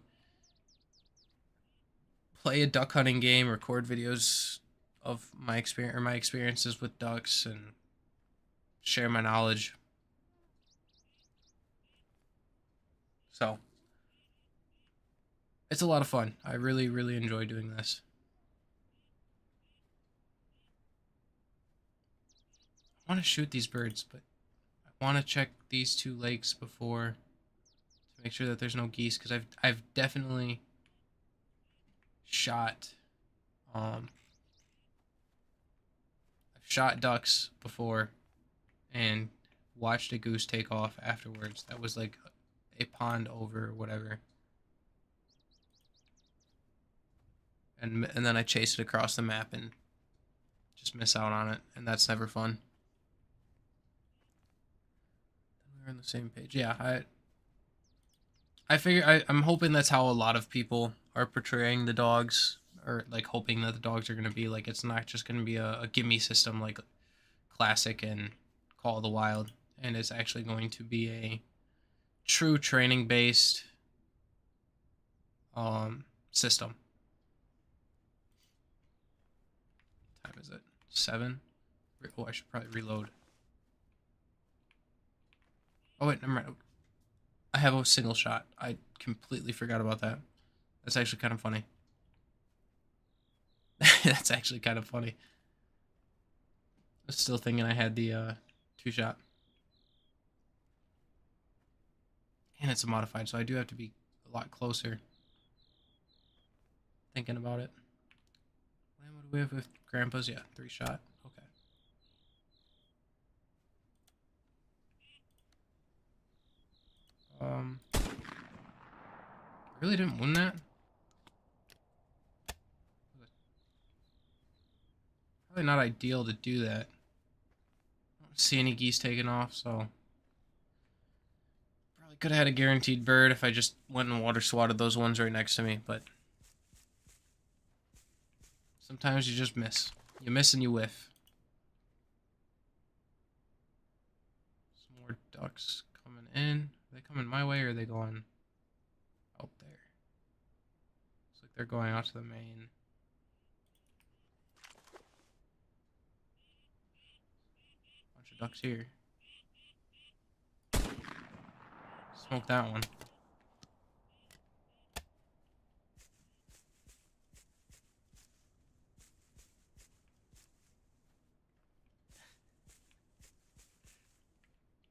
play a duck hunting game, record videos of my experiences with ducks, and share my knowledge. So it's a lot of fun. I really, really enjoy doing this. I want to shoot these birds, but I want to check these two lakes before to make sure that there's no geese, because I've definitely shot um I've shot ducks before and watched a goose take off afterwards. That was like a pond over or whatever. And then I chased it across the map and just miss out on it, and that's never fun. We're on the same page. Yeah, I figure I'm hoping that's how a lot of people are portraying the dogs, or like hoping that the dogs are gonna be like, it's not just gonna be a gimme system like Classic and Call of the Wild, and it's actually going to be a true training based system. What time is it? 7? Oh, I should probably reload. Oh wait, never mind. I have a single shot. I completely forgot about that. That's actually kind of funny. That's actually kind of funny. I was still thinking I had the two shot. And it's a modified, so I do have to be a lot closer. Thinking about it. What do we have with Grandpa's? Yeah, 3 shot. Okay. I really didn't win that. Probably not ideal to do that. I don't see any geese taking off, so probably could have had a guaranteed bird if I just went and water swatted those ones right next to me, but sometimes you just miss. You miss and you whiff. Some more ducks coming in. Are they coming my way or are they going out there? Looks like they're going out to the main. Bunch of ducks here. Smoke that one.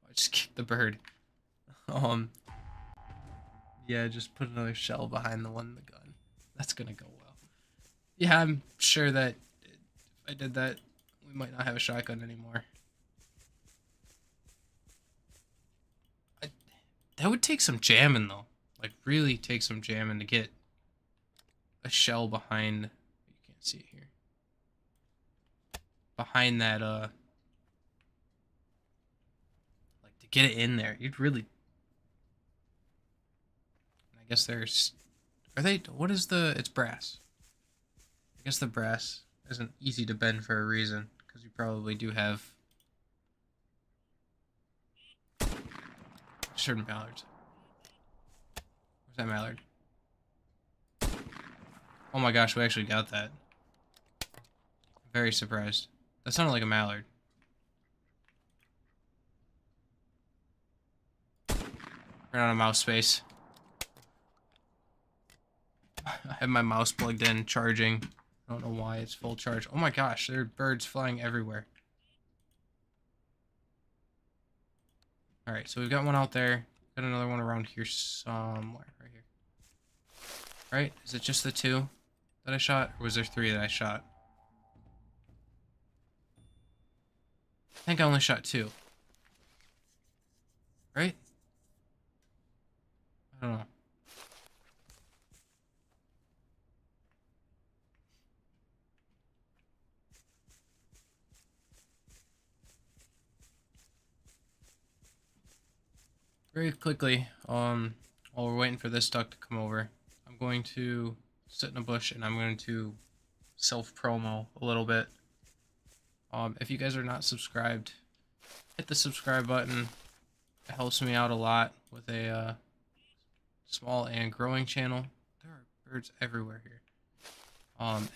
I just kicked the bird. Yeah, just put another shell behind the one in the gun. That's gonna go well. Yeah, I'm sure that if I did that, we might not have a shotgun anymore. I, that would take some jamming though. Like really take some jamming to get a shell behind. You can't see it here. Behind that, like to get it in there, you'd really. I guess there's. Are they? What is the? It's brass. I guess the brass isn't easy to bend for a reason, because you probably do have certain mallards. Where's that mallard? Oh my gosh, we actually got that. Very surprised. That sounded like a mallard. Ran out of mouse space. I have my mouse plugged in, charging. I don't know why it's full charge. Oh my gosh, there are birds flying everywhere. Alright, so we've got one out there. Got another one around here somewhere. Right here. Right? Is it just the 2 that I shot? Or was there 3 that I shot? I think I only shot 2. Right? I don't know. Very quickly, while we're waiting for this duck to come over, I'm going to sit in a bush and I'm going to self-promo a little bit. If you guys are not subscribed, hit the subscribe button. It helps me out a lot with a small and growing channel. There are birds everywhere here.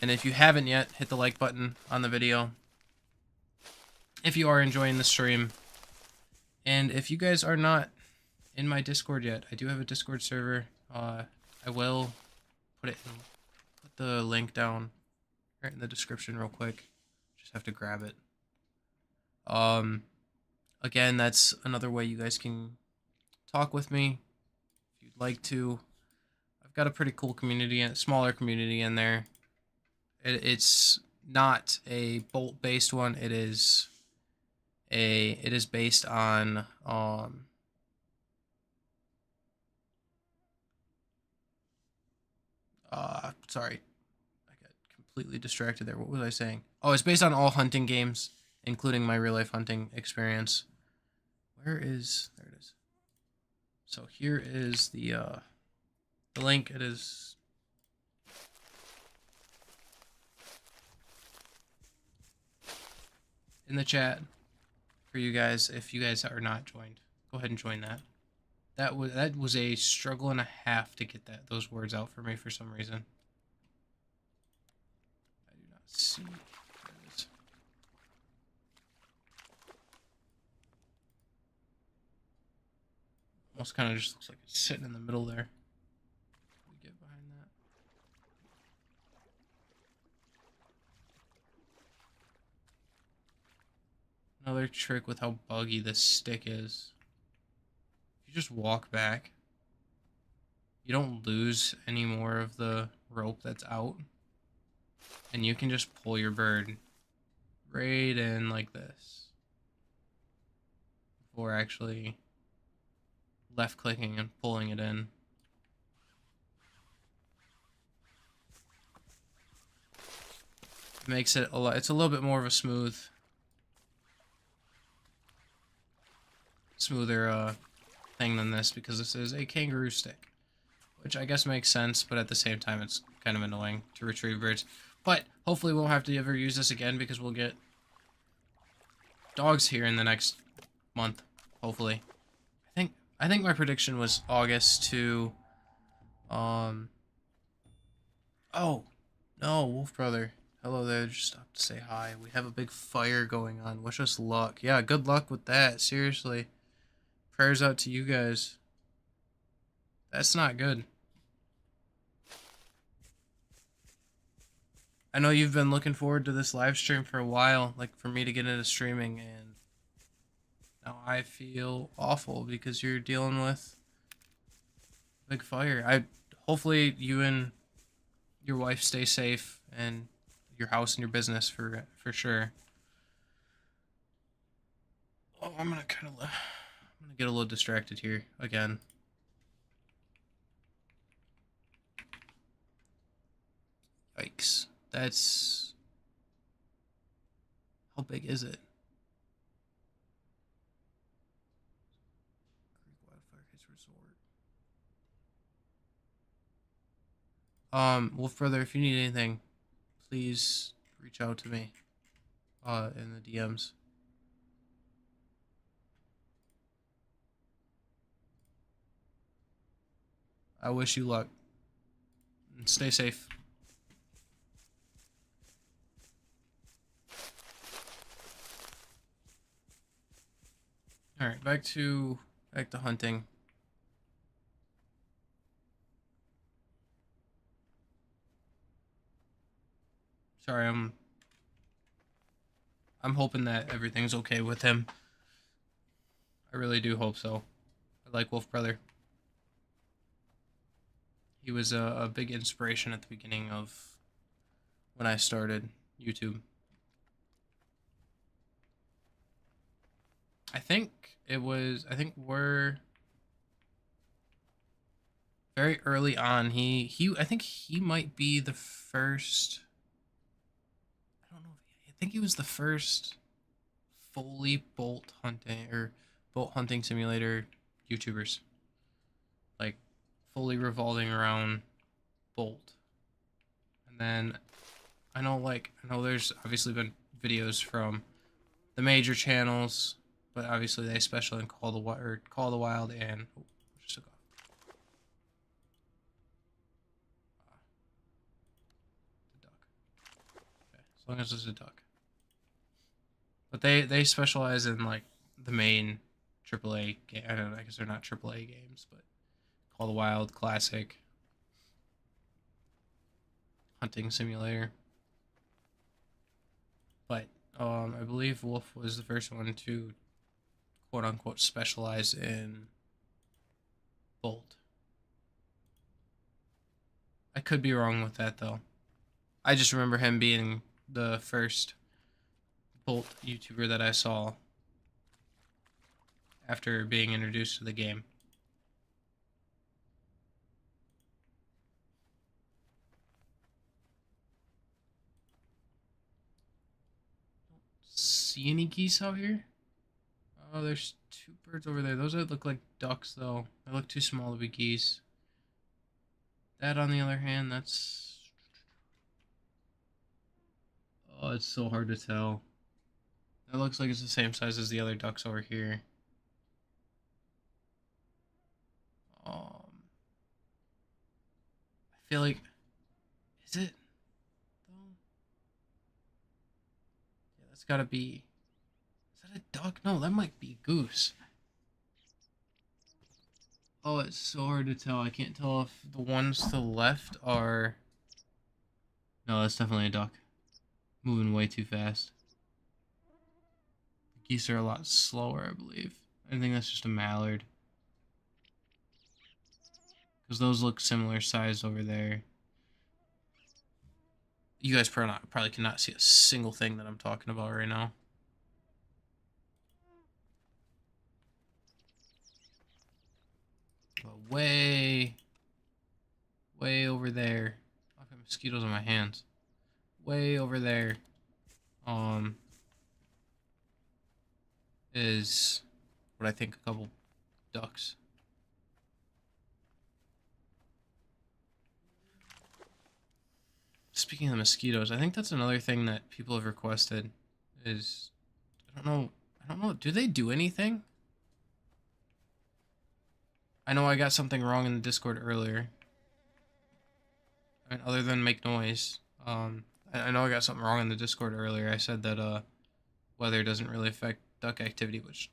And if you haven't yet, hit the like button on the video. If you are enjoying the stream. And if you guys are not in my Discord yet, I do have a Discord server. I will put the link down right in the description real quick. Just have to grab it. Again, that's another way you guys can talk with me if you'd like to. I've got a pretty cool community, a smaller community in there. It's not a bolt-based one. It is based on sorry, I got completely distracted there. What was I saying? Oh, it's based on all hunting games, including my real life hunting experience. Where is, there it is. So here is the link. It is in the chat for you guys. If you guys are not joined, go ahead and join that. That was a struggle and a half to get those words out for me for some reason. I do not see. There it is. almost kind of just looks like it's sitting in the middle there. We get behind that. Another trick with how buggy this stick is. If you just walk back, you don't lose any more of the rope that's out. And you can just pull your bird right in like this. Before actually left clicking and pulling it in. It makes it a lot, it's a little bit more of a smoother thing than this, because this is a kangaroo stick, which I guess makes sense, but at the same time it's kind of annoying to retrieve birds. But hopefully we won't have to ever use this again, because we'll get dogs here in the next month, hopefully. I think my prediction was August to oh no, Wolf Brother. Hello there, just stopped to say hi. We have a big fire going on. Wish us luck. Yeah, good luck with that. Seriously. Prayers out to you guys. That's not good. I know you've been looking forward to this live stream for a while, like for me to get into streaming, and now I feel awful because you're dealing with big fire. Hopefully you and your wife stay safe, and your house and your business for sure. Oh, I'm gonna get a little distracted here again. Yikes. That's... How big is it? Creek Wildfire Kids Resort. Wolf Brother, if you need anything, please reach out to me in the DMs. I wish you luck. And stay safe. Alright, back to hunting. Sorry, I'm hoping that everything's okay with him. I really do hope so. I like Wolf Brother. He was a big inspiration at the beginning of when I started YouTube. I think we're very early on. I think he might be the first. I don't know. I think he was the first fully bolt hunting simulator YouTubers. Like fully revolving around bolt. And then I know there's obviously been videos from the major channels, but obviously they special in Call the Wild and just took off. The duck. Okay, as long as it's a duck. But they specialize in like the main AAA game. I don't know, I guess they're not AAA games, but Call the Wild, classic hunting simulator. But I believe Wolf was the first one to quote unquote specialize in bolt. I could be wrong with that though. I just remember him being the first bolt YouTuber that I saw after being introduced to the game. See any geese out here? Oh, there's two birds over there. Those look like ducks, though. They look too small to be geese. That, on the other hand, that's... Oh, it's so hard to tell. That looks like it's the same size as the other ducks over here. I feel like... Is it? Yeah, that's gotta be... Is that a duck? No, that might be Goose. Oh, it's so hard to tell. I can't tell if the ones to the left are... No, that's definitely a duck. Moving way too fast. The geese are a lot slower, I believe. I think that's just a mallard. Because those look similar sized over there. You guys probably cannot see a single thing that I'm talking about right now. But way over there. I've got mosquitoes on my hands. Way over there. Is what I think a couple ducks. Speaking of mosquitoes, I think that's another thing that people have requested is I don't know, do they do anything? I know I got something wrong in the Discord earlier. I mean, other than make noise. I know I got something wrong in the Discord earlier. I said that weather doesn't really affect duck activity, which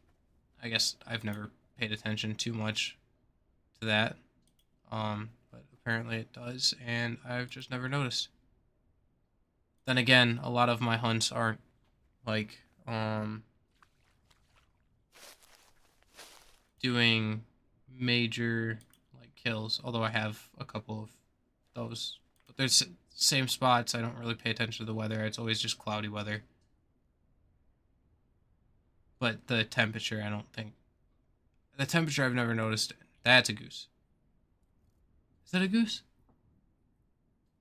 I guess I've never paid attention too much to that. But apparently it does, and I've just never noticed. Then again, a lot of my hunts aren't like doing major like kills, although I have a couple of those. But there's same spots. I don't really pay attention to the weather. It's always just cloudy weather. But the temperature, I don't think. The temperature I've never noticed. That's a goose. Is that a goose?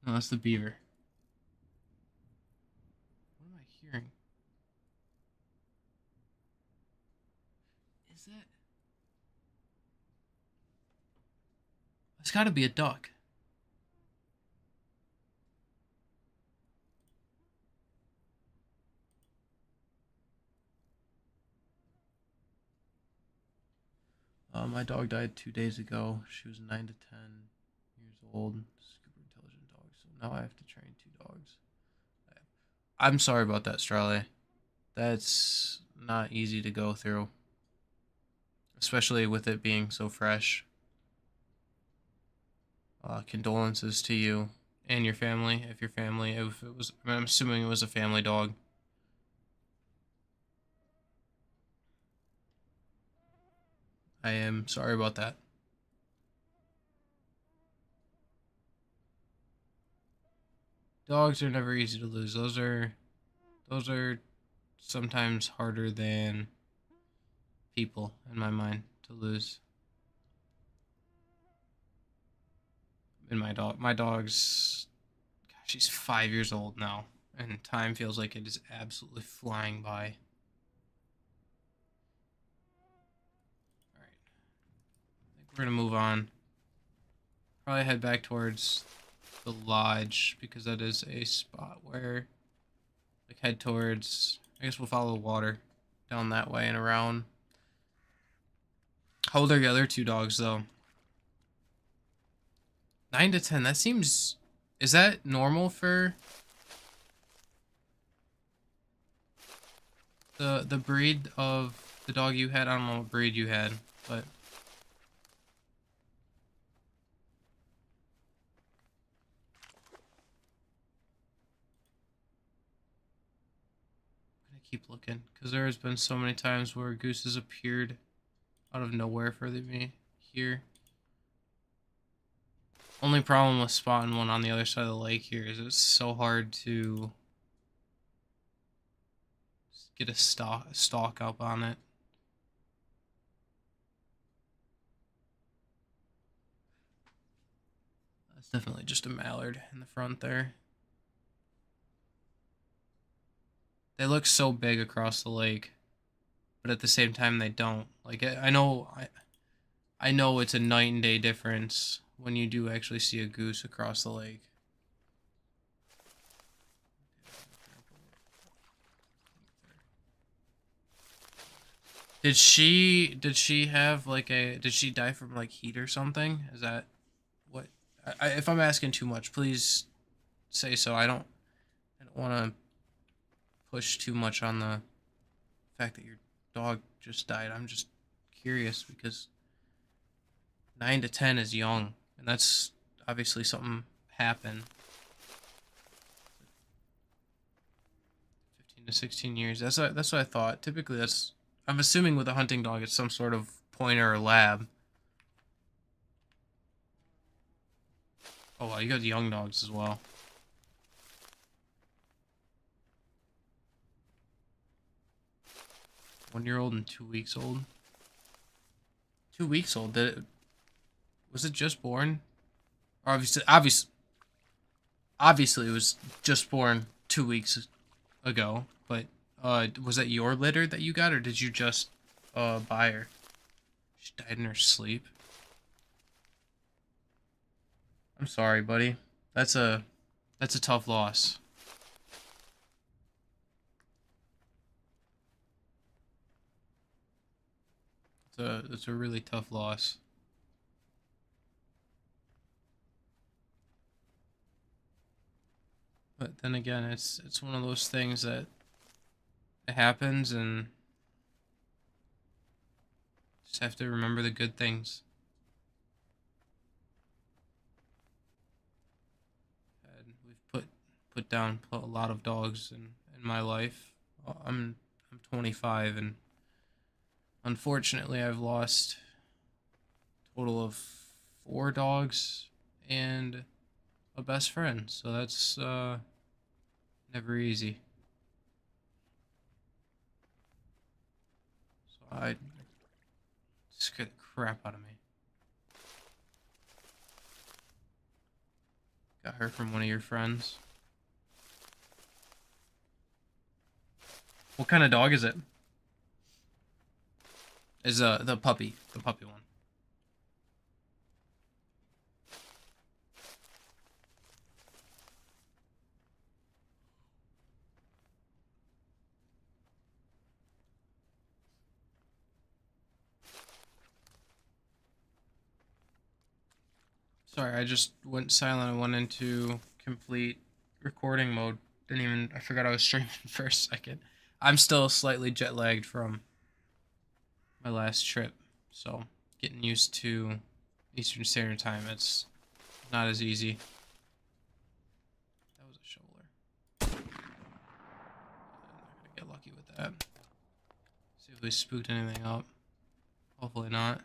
No, that's the beaver. What am I hearing? Is that... It's gotta be a duck. My dog died 2 days ago. She was 9 to 10 years old. Super intelligent dog. So now I have to train 2 dogs. I'm sorry about that, Strale. That's not easy to go through, especially with it being so fresh. Condolences to you and your family. If it was, I'm assuming it was a family dog. I am sorry about that. Dogs are never easy to lose. Those are sometimes harder than people in my mind to lose. And my dog's gosh, she's 5 years old now, and time feels like it is absolutely flying by. All right, I think we're gonna move on. Probably head back towards the lodge because that is a spot where like head towards. I guess we'll follow the water down that way and around. How old are the other 2 dogs though? 9 to 10. That seems. Is that normal for the breed of the dog you had? I don't know what breed you had, but I'm gonna keep looking because there has been so many times where gooses appeared out of nowhere for me here. Only problem with spotting one on the other side of the lake here is it's so hard to get a stalk up on it. That's definitely just a mallard in the front there. They look so big across the lake, but at the same time they don't. Like I know it's a night and day difference when you do actually see a goose across the lake. Did she have like did she die from like heat or something? Is that what if I'm asking too much, please say so. I don't want to push too much on the fact that your dog just died. I'm just curious because 9 to 10 is young, and that's obviously something happened. 15 to 16 years. That's what I thought. Typically, that's I'm assuming with a hunting dog, it's some sort of pointer or lab. Oh wow, you got young dogs as well. 1 year old and 2 weeks old. 2 weeks old. Was it just born? Or obviously it was just born 2 weeks ago. But was that your litter that you got, or did you just buy her? She died in her sleep. I'm sorry, buddy. That's a that's a tough loss. It's a really tough loss. But then again, it's one of those things that it happens, and just have to remember the good things. And we've put down a lot of dogs in my life. I'm 25, and unfortunately, I've lost a total of 4 dogs and a best friend. So that's never easy. So I scared the crap out of me. Got her from one of your friends. What kind of dog is it? Is the puppy one? Sorry, I just went silent and went into complete recording mode. I forgot I was streaming for a second. I'm still slightly jet lagged from my last trip, so getting used to Eastern Standard Time, it's not as easy. That was a shoveler. I'm not gonna get lucky with that. See if we spooked anything up. Hopefully not.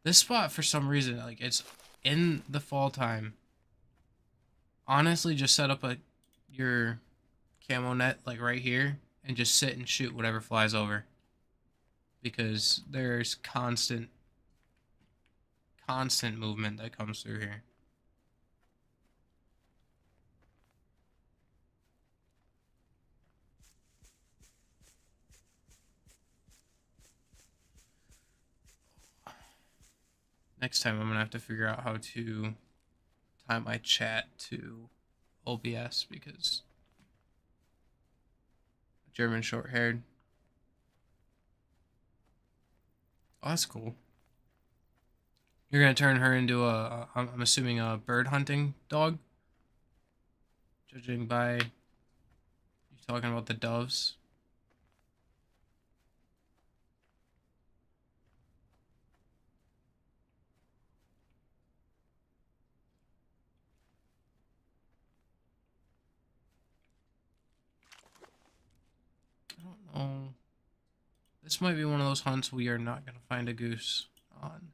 This spot, for some reason, like, it's in the fall time. Honestly, just set up your camo net, like, right here, and just sit and shoot whatever flies over. Because there's constant movement that comes through here. Next time I'm gonna have to figure out how to tie my chat to OBS, because German short haired. Oh, that's cool. You're gonna turn her into I'm assuming a bird hunting dog? Judging by you talking about the doves. I don't know. This might be one of those hunts we are not gonna find a goose on.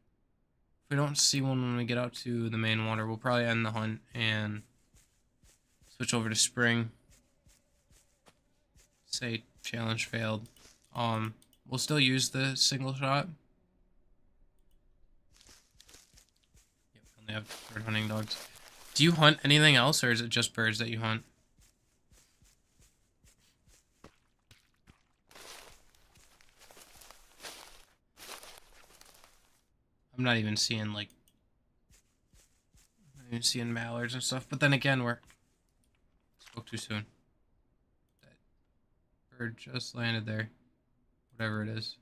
If we don't see one when we get out to the main water, we'll probably end the hunt and switch over to spring. Say challenge failed. We'll still use the single shot. Yep, we only have bird hunting dogs. Do you hunt anything else, or is it just birds that you hunt? I'm not even seeing, like, I'm not even seeing mallards and stuff. But then again, spoke too soon. That bird just landed there. Whatever it is.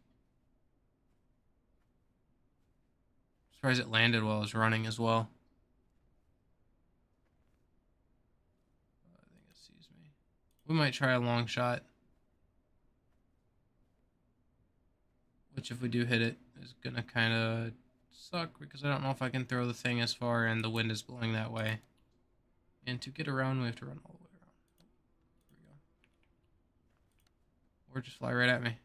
Surprised it landed while I was running as well. I think it sees me. We might try a long shot. which if we do hit it is gonna kind of suck because I don't know if I can throw the thing as far and the wind is blowing that way. And to get around, we have to run all the way around. Here we go. Or just fly right at me.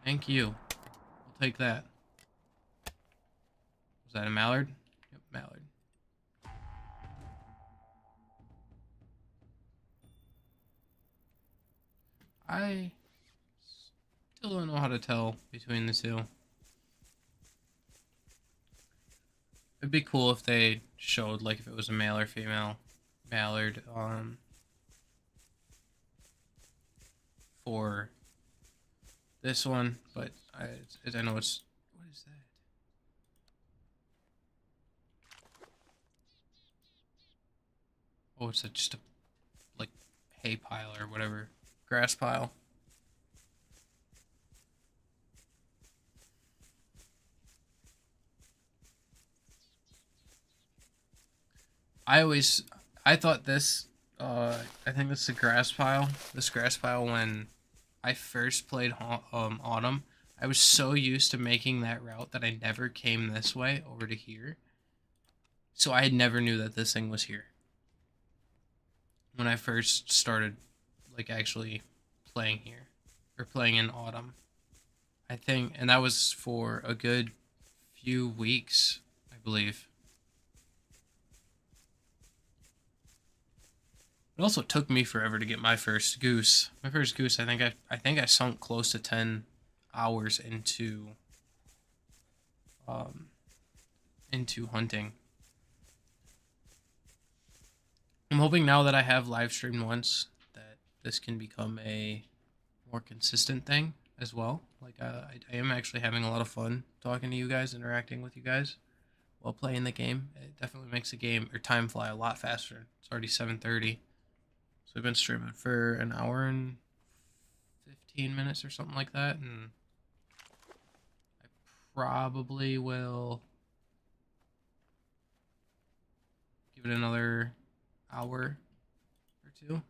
Thank you. I'll take that. Was that a mallard? Yep, mallard. I still don't know how to tell between the two. It'd be cool if they showed, like, if it was a male or female mallard, for this one, but I know it's, what is that? Oh, it's just a, like, hay pile or whatever, grass pile. I thought this, I think this is a grass pile. This grass pile, when I first played Autumn, I was so used to making that route that I never came this way over to here. So I never knew that this thing was here when I first started, like, actually playing here or playing in Autumn. I think, and that was for a good few weeks, I believe. It also took me forever to get my first goose. My first goose, I think I sunk close to 10 hours um into hunting. I'm hoping now that I have live streamed once that this can become a more consistent thing as well. Like, I am actually having a lot of fun talking to you guys, interacting with you guys while playing the game. It definitely makes the game or time fly a lot faster. It's already 7:30. So I've been streaming for an hour and 15 minutes or something like that, and I probably will give it another hour or two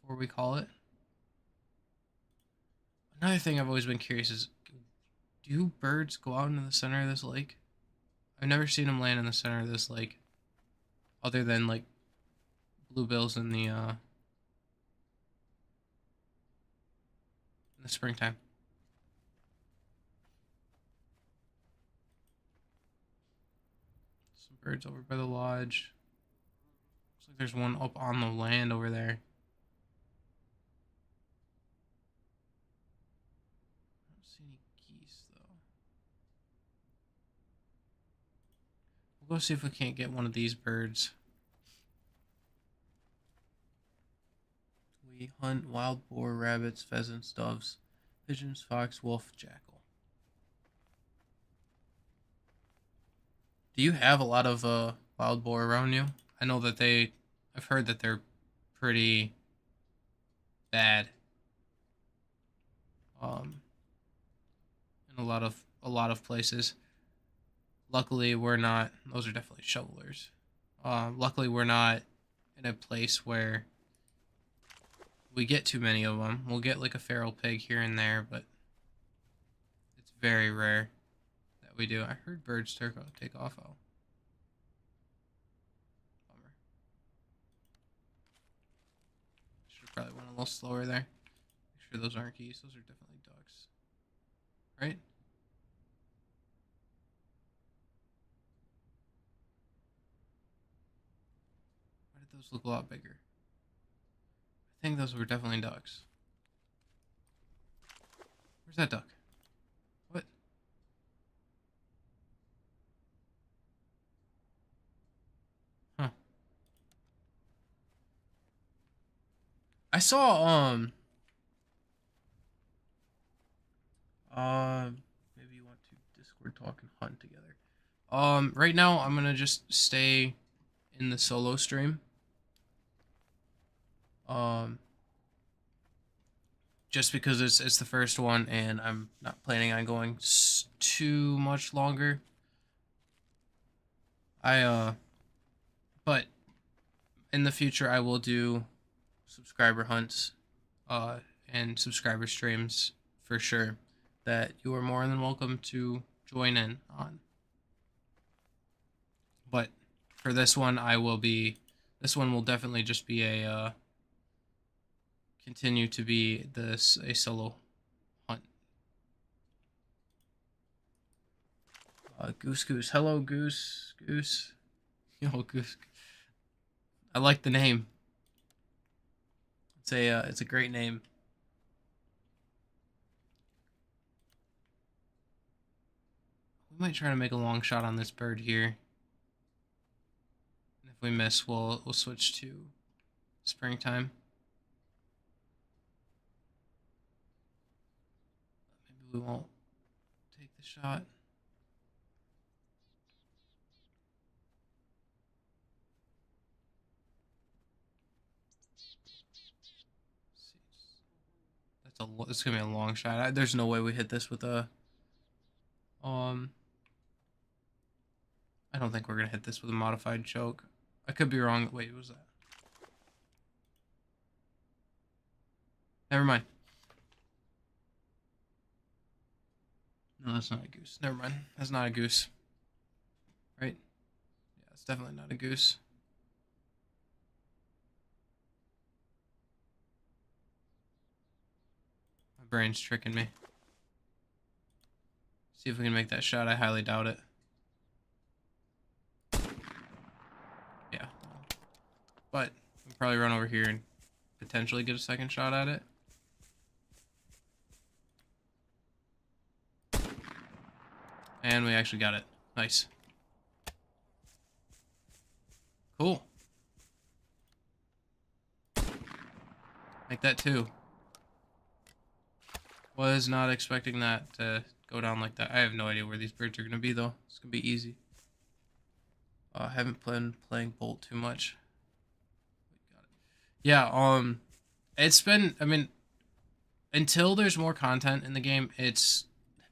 before we call it. Another thing I've always been curious is, do birds go out into the center of this lake? I've never seen them land in the center of this lake, other than, like, bluebills in the springtime. Some birds over by the lodge. Looks like there's one up on the land over there. I don't see any geese though. We'll go see if we can't get one of these birds. We hunt wild boar, rabbits, pheasants, doves, pigeons, fox, wolf, jackal. Do you have a lot of wild boar around you? I know that I've heard that they're pretty bad. In a lot of places. Luckily, we're not. Those are definitely shovelers. Luckily, we're not in a place where we get too many of them. We'll get, like, a feral pig here and there, but it's very rare that we do. I heard birds take off. Oh, bummer. Should have probably went a little slower there. Make sure those aren't geese. Those are definitely ducks, right? Why did those look a lot bigger? I think those were definitely ducks. Where's that duck? What? Huh. I saw, maybe you want to Discord talk and hunt together. Right now I'm gonna just stay in the solo stream. Um, just because it's the first one and I'm not planning on going too much longer. But in the future I will do subscriber hunts, and subscriber streams for sure. that you are more than welcome to join in on. But for this one, this one will definitely just be continue to be a solo hunt. Goose. Hello, Goose. Yo, Goose. I like the name. It's a great name. We might try to make a long shot on this bird here. And if we miss, we'll switch to springtime. Maybe we won't take the shot. It's gonna be a long shot. There's no way we hit this with a I don't think we're gonna hit this with a modified choke. I could be wrong. Wait, what was that? Never mind. No, that's not a goose. Never mind. That's not a goose. Right? Yeah, it's definitely not a goose. My brain's tricking me. See if we can make that shot. I highly doubt it. Yeah. But we'll probably run over here and potentially get a second shot at it. And we actually got it. Nice. Cool. Like that too. Was not expecting that to go down like that. I have no idea where these birds are going to be though. It's going to be easy. I haven't been playing Bolt too much. Yeah, it's been, I mean, until there's more content in the game, it's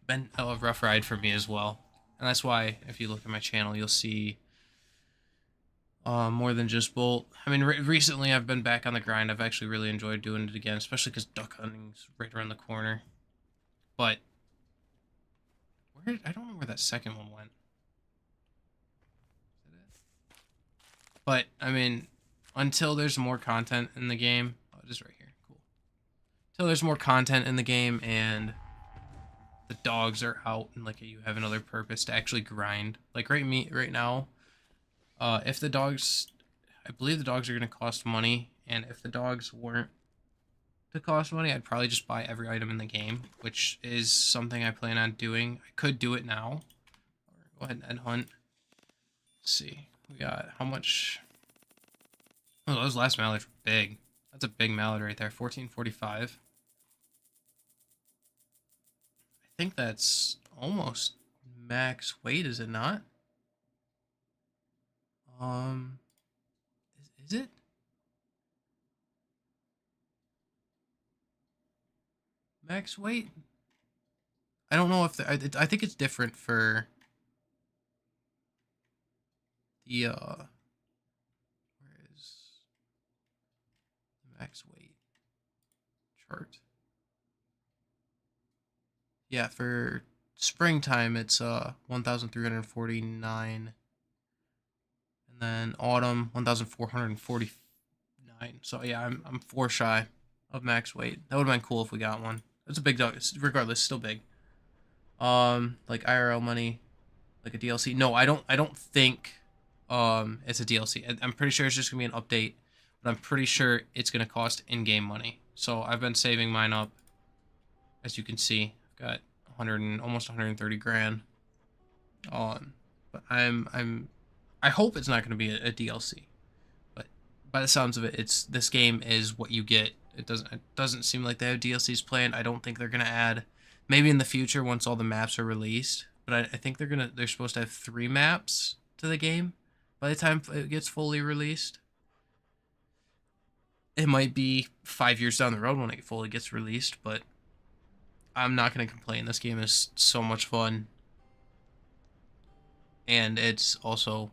been a rough ride for me as well. And that's why, if you look at my channel, you'll see more than just Bolt. I mean, recently I've been back on the grind. I've actually really enjoyed doing it again, especially because duck hunting's right around the corner. But I don't know where that second one went. Is that it? But I mean, until there's more content in the game, oh, it is right here. Cool. Until there's more content in the game and the dogs are out and like you have another purpose to actually grind. Like right now, if the dogs, I believe the dogs are gonna cost money, and if the dogs weren't to cost money, I'd probably just buy every item in the game, which is something I plan on doing. I could do it now. Go ahead and hunt. Let's see. We got how much? Oh, those last mallards were big. That's a big mallard right there. 1445. I think that's almost max weight, is it not? Is it? Max weight? I don't know if I think it's different for the where is the max weight chart? Yeah, for springtime it's 1349, and then autumn 1449. So yeah, I'm 4 shy of max weight. That would have been cool if we got one. It's a big dog. It's, regardless, still big. Like IRL money, like a DLC. No, I don't think it's a DLC. I'm pretty sure it's just gonna be an update, but I'm pretty sure it's gonna cost in-game money. So I've been saving mine up. As you can see, I've got 100 and almost 130 grand. But I hope it's not gonna be a DLC. But by the sounds of it, this game is what you get. It doesn't seem like they have DLCs planned. I don't think they're gonna add. Maybe in the future once all the maps are released. But I think they're supposed to have 3 maps to the game by the time it gets fully released. It might be 5 years down the road when it fully gets released, but I'm not gonna complain. This game is so much fun, and it's also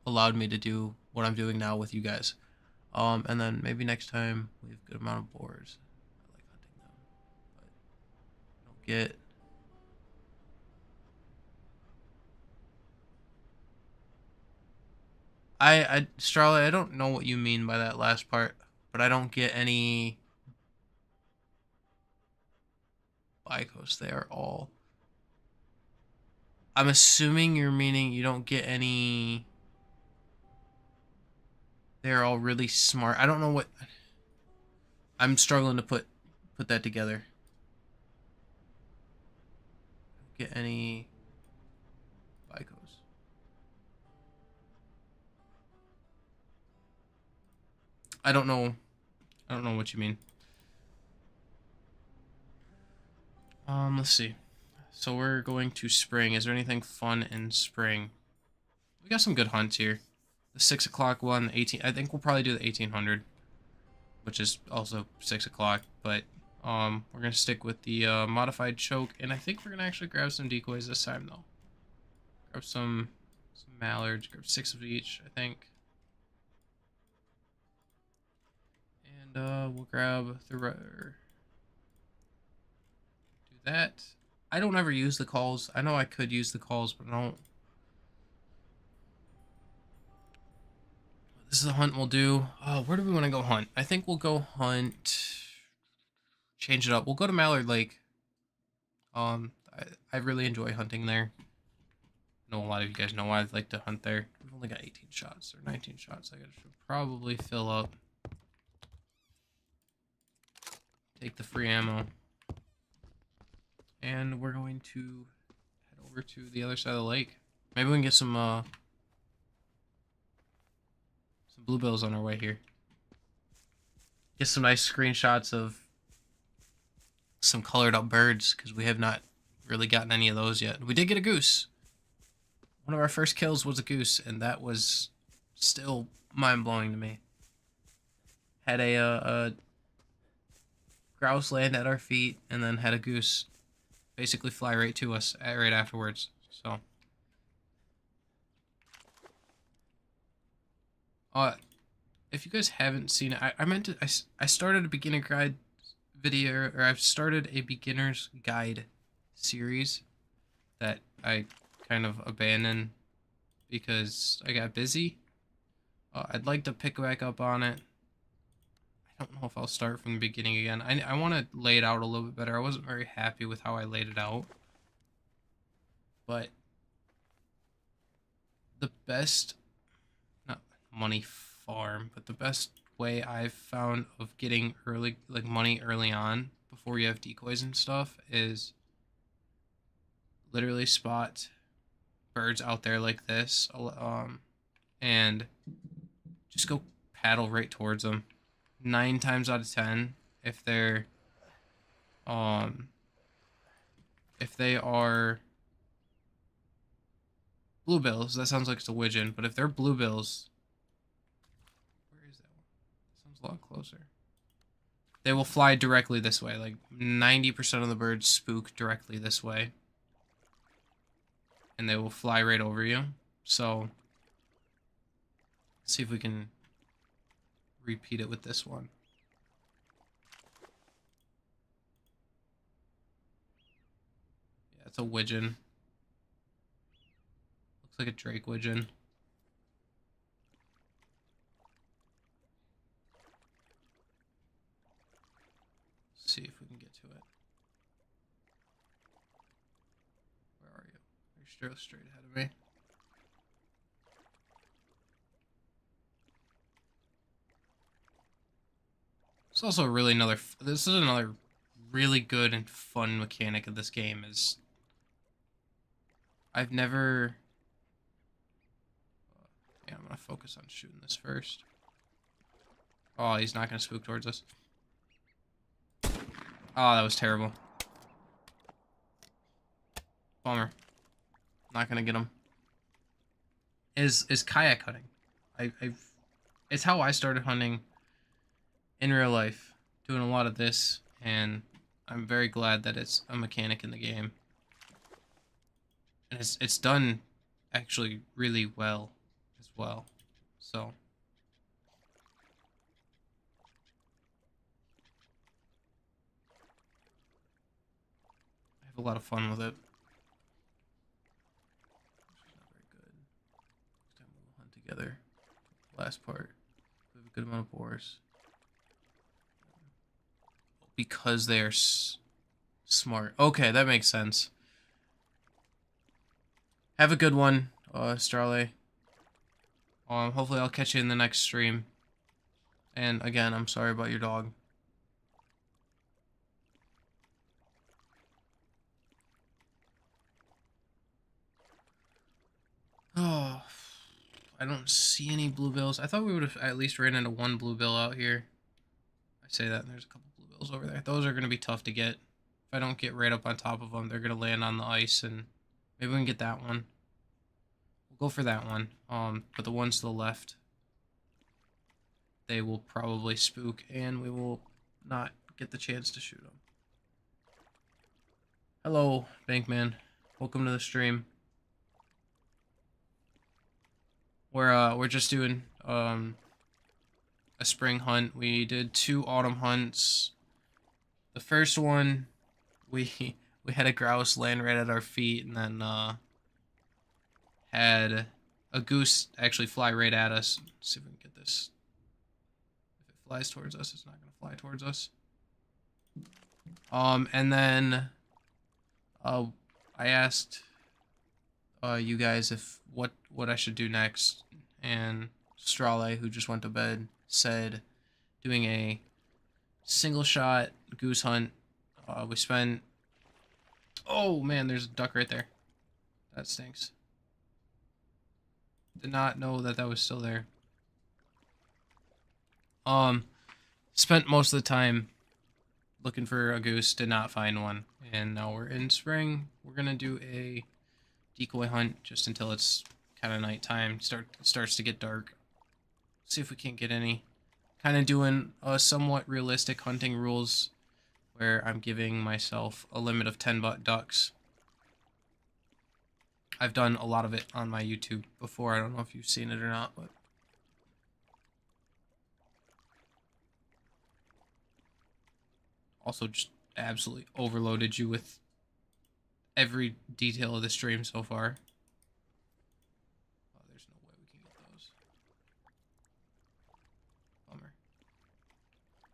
allowed me to do what I'm doing now with you guys. And then maybe next time we have a good amount of boars. I like hunting them, but I don't get. Starlight, I don't know what you mean by that last part, but I don't get any Bicos. They are all. I'm assuming you're meaning you don't get any. They're all really smart. I don't know what. I'm struggling to put that together. Get any Bicos. I don't know. I don't know what you mean. Let's see. So we're going to spring. Is there anything fun in spring? We got some good hunts here. The 6 o'clock one, 18. I think we'll probably do the 1800, which is also 6 o'clock. But we're gonna stick with the modified choke, and I think we're gonna actually grab some decoys this time though. Grab some mallards. Grab 6 of each, I think. And we'll grab the do that. I don't ever use the calls. I know I could use the calls, but I don't. This is a hunt we'll do. Where do we want to go hunt? I think we'll go hunt. Change it up. We'll go to Mallard Lake. I really enjoy hunting there. I know a lot of you guys know why I'd like to hunt there. We've only got 18 shots or 19 shots. I should probably fill up. Take the free ammo. And we're going to head over to the other side of the lake. Maybe we can get some bluebills on our way here. Get some nice screenshots of some colored up birds, because we have not really gotten any of those yet. We did get a goose. One of our first kills was a goose, and that was still mind-blowing to me. Had a grouse land at our feet, and then had a goose basically fly right to us right afterwards. So, if you guys haven't seen it, I meant to. I started a beginner guide video, or I've started a beginner's guide series that I kind of abandoned because I got busy. I'd like to pick back up on it. I don't know if I'll start from the beginning again. I want to lay it out a little bit better. I wasn't very happy with how I laid it out. But the best, not money farm, but the best way I've found of getting early, like money early on before you have decoys and stuff, is literally spot birds out there like this, and just go paddle right towards them. 9 times out of 10, if they are bluebills, that sounds like it's a widgeon, but if they're bluebills, where is that one? That sounds a lot closer. They will fly directly this way. Like 90% of the birds spook directly this way, and they will fly right over you. So let's see if we can repeat it with this one. Yeah, it's a widgeon. Looks like a drake widgeon. Let's see if we can get to it. Where are you? You're straight ahead of me. It's also really this is another really good and fun mechanic of this game. Is I've never. Yeah, I'm gonna focus on shooting this first. Oh, he's not gonna spook towards us. Oh, that was terrible. Bummer. Not gonna get him. Is kayak hunting. It's how I started hunting in real life, doing a lot of this, and I'm very glad that it's a mechanic in the game. And it's done actually really well as well. So I a lot of fun with it. Which is not very good. Next time we'll hunt together. Last part. We have a good amount of boars. Because they are smart. Okay, that makes sense. Have a good one, Starley. Hopefully I'll catch you in the next stream. And again, I'm sorry about your dog. Oh, I don't see any bluebills. I thought we would have at least ran into one bluebill out here. I say that, and there's a couple bluebills over there. Those are going to be tough to get. If I don't get right up on top of them, they're going to land on the ice, and maybe we can get that one. We'll go for that one. But the ones to the left, they will probably spook, and we will not get the chance to shoot them. Hello, Bankman. Welcome to the stream. We're just doing a spring hunt. We did 2 autumn hunts. The first one, we had a grouse land right at our feet, and then had a goose actually fly right at us. Let's see if we can get this. If it flies towards us, it's not gonna fly towards us. And then I asked you guys if what I should do next, and Strale, who just went to bed, said doing a single shot goose hunt. We spent, oh man, there's a duck right there. That stinks. Did not know that was still there. Spent most of the time looking for a goose, did not find one, and now we're in spring. We're gonna do a decoy hunt just until it's kind of nighttime. Starts to get dark. See if we can't get any. Kind of doing a somewhat realistic hunting rules, where I'm giving myself a limit of 10 ducks. I've done a lot of it on my YouTube before. I don't know if you've seen it or not, but also just absolutely overloaded you with every detail of the stream so far. Oh, there's no way we can get those. Bummer.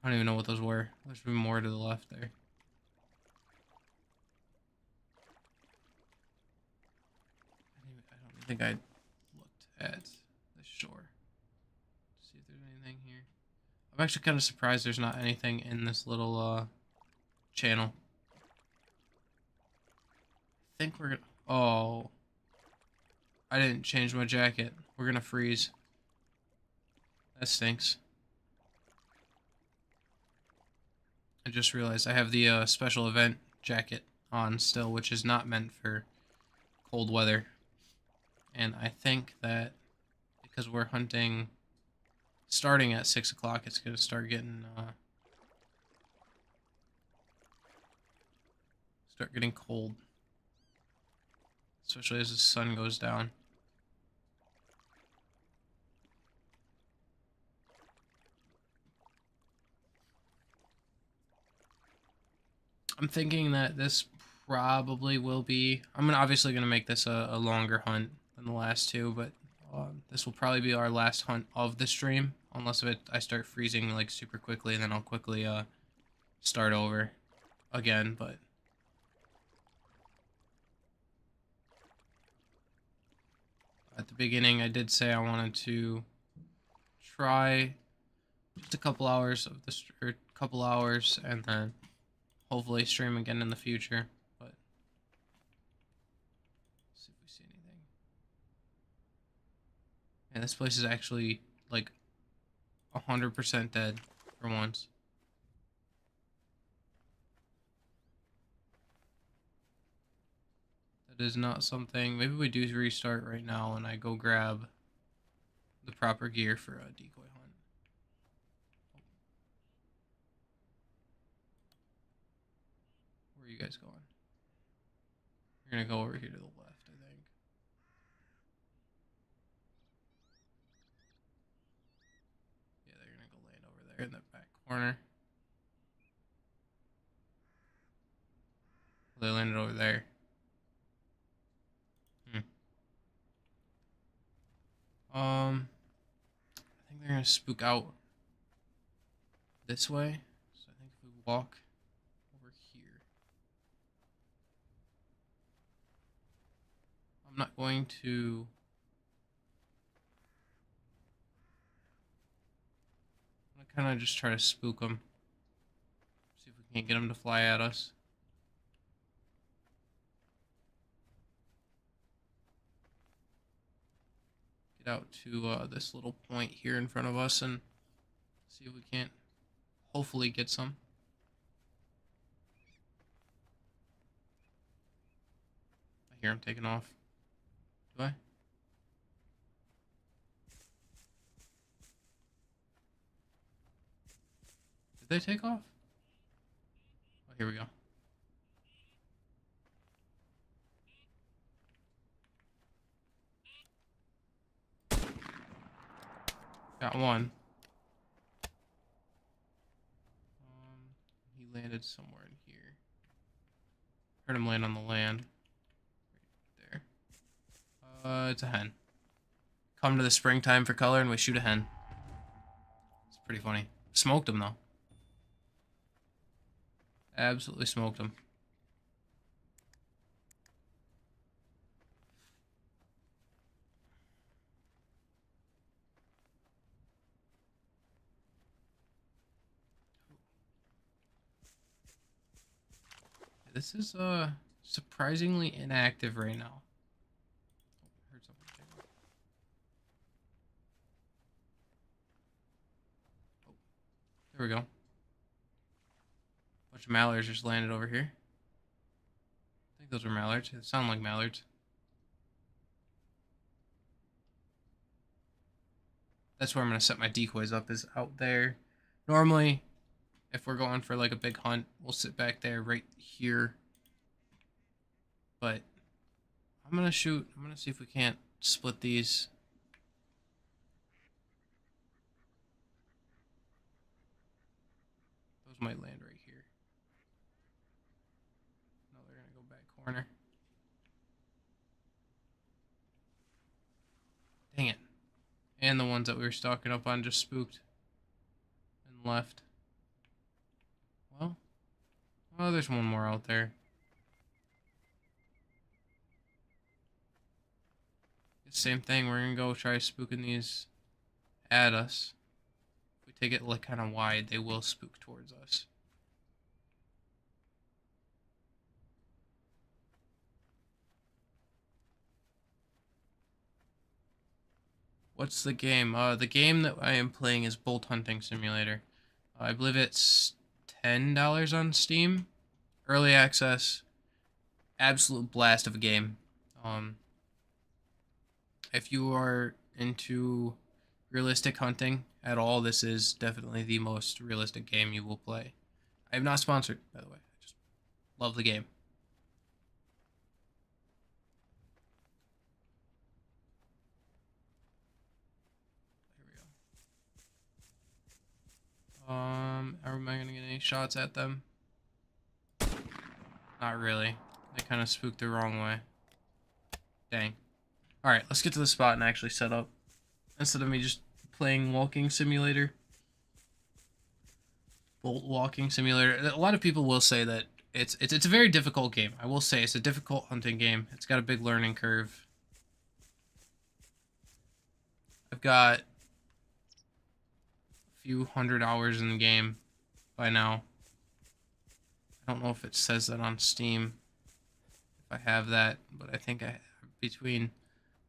I don't even know what those were. There's more to the left there. I don't think I looked at the shore to see if there's anything here. I'm actually kind of surprised there's not anything in this little channel. I think we're gonna... Oh. I didn't change my jacket. We're gonna freeze. That stinks. I just realized I have the special event jacket on still, which is not meant for cold weather. And I think that because we're hunting starting at 6 o'clock, it's gonna start getting cold, especially as the sun goes down. I'm thinking that this probably will be... I'm obviously gonna make this a longer hunt than the last 2, but this will probably be our last hunt of the stream, unless I start freezing like super quickly, and then I'll quickly start over again. But at the beginning, I did say I wanted to try just a couple hours of this, or couple hours, and then hopefully stream again in the future. But let's see if we see anything. And this place is actually like 100% dead for once. That is not something... Maybe we do restart right now and I go grab the proper gear for a decoy hunt. Where are you guys going? You're gonna go over here to the left, I think. Yeah, they're gonna go land over there in the back corner. they landed over there. I think they're gonna spook out this way. So I think if we walk over here, I'm not going to. I'm gonna kind of just try to spook them. See if we can't get them to fly at us. Get out to this little point here in front of us and see if we can't hopefully get some. I hear him taking off. Do I? Did they take off? Oh, here we go. Got one. He landed somewhere in here. Heard him land on the land. Right there. It's a hen. Come to the springtime for color and we shoot a hen. It's pretty funny. Smoked him though. Absolutely smoked him. This is surprisingly inactive right now. Oh, I heard something take off. Oh, there we go. Bunch of mallards just landed over here. I think those are mallards. They sound like mallards. That's where I'm gonna set my decoys up, is out there. Normally, if we're going for like a big hunt, we'll sit back there right here. But I'm gonna shoot. I'm gonna see if we can't split these. Those might land right here. No, they're gonna go back corner. Dang it. And the ones that we were stocking up on just spooked and left. Well, there's one more out there. Same thing, we're gonna go try spooking these at us. If we take it like kind of wide, they will spook towards us. What's the game? The game that I am playing is Bolt Hunting Simulator. I believe it's $10 on Steam. Early access. Absolute blast of a game. If you are into realistic hunting at all, this is definitely the most realistic game you will play. I am not sponsored, by the way. I just love the game. Here we go. Am I gonna get any shots at them? Not really. They kind of spooked the wrong way. Dang. Alright, let's get to the spot and actually set up. Instead of me just playing walking simulator. Bolt walking simulator. A lot of people will say that it's a very difficult game. I will say it's a difficult hunting game. It's got a big learning curve. I've got a few hundred hours in the game by now. I don't know if it says that on Steam, if I have that, but I think between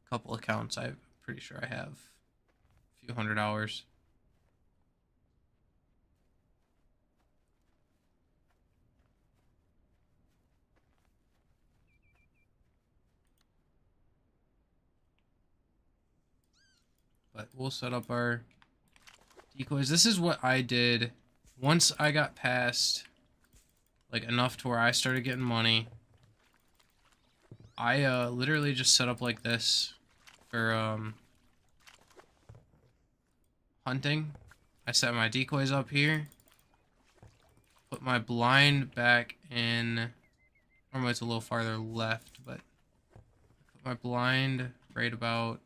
a couple accounts, I'm pretty sure I have a few hundred hours. But we'll set up our decoys. This is what I did once I got past like enough to where I started getting money. I literally just set up like this for hunting. I set my decoys up here, put my blind back in, Normally it's a little farther left, but put my blind right about...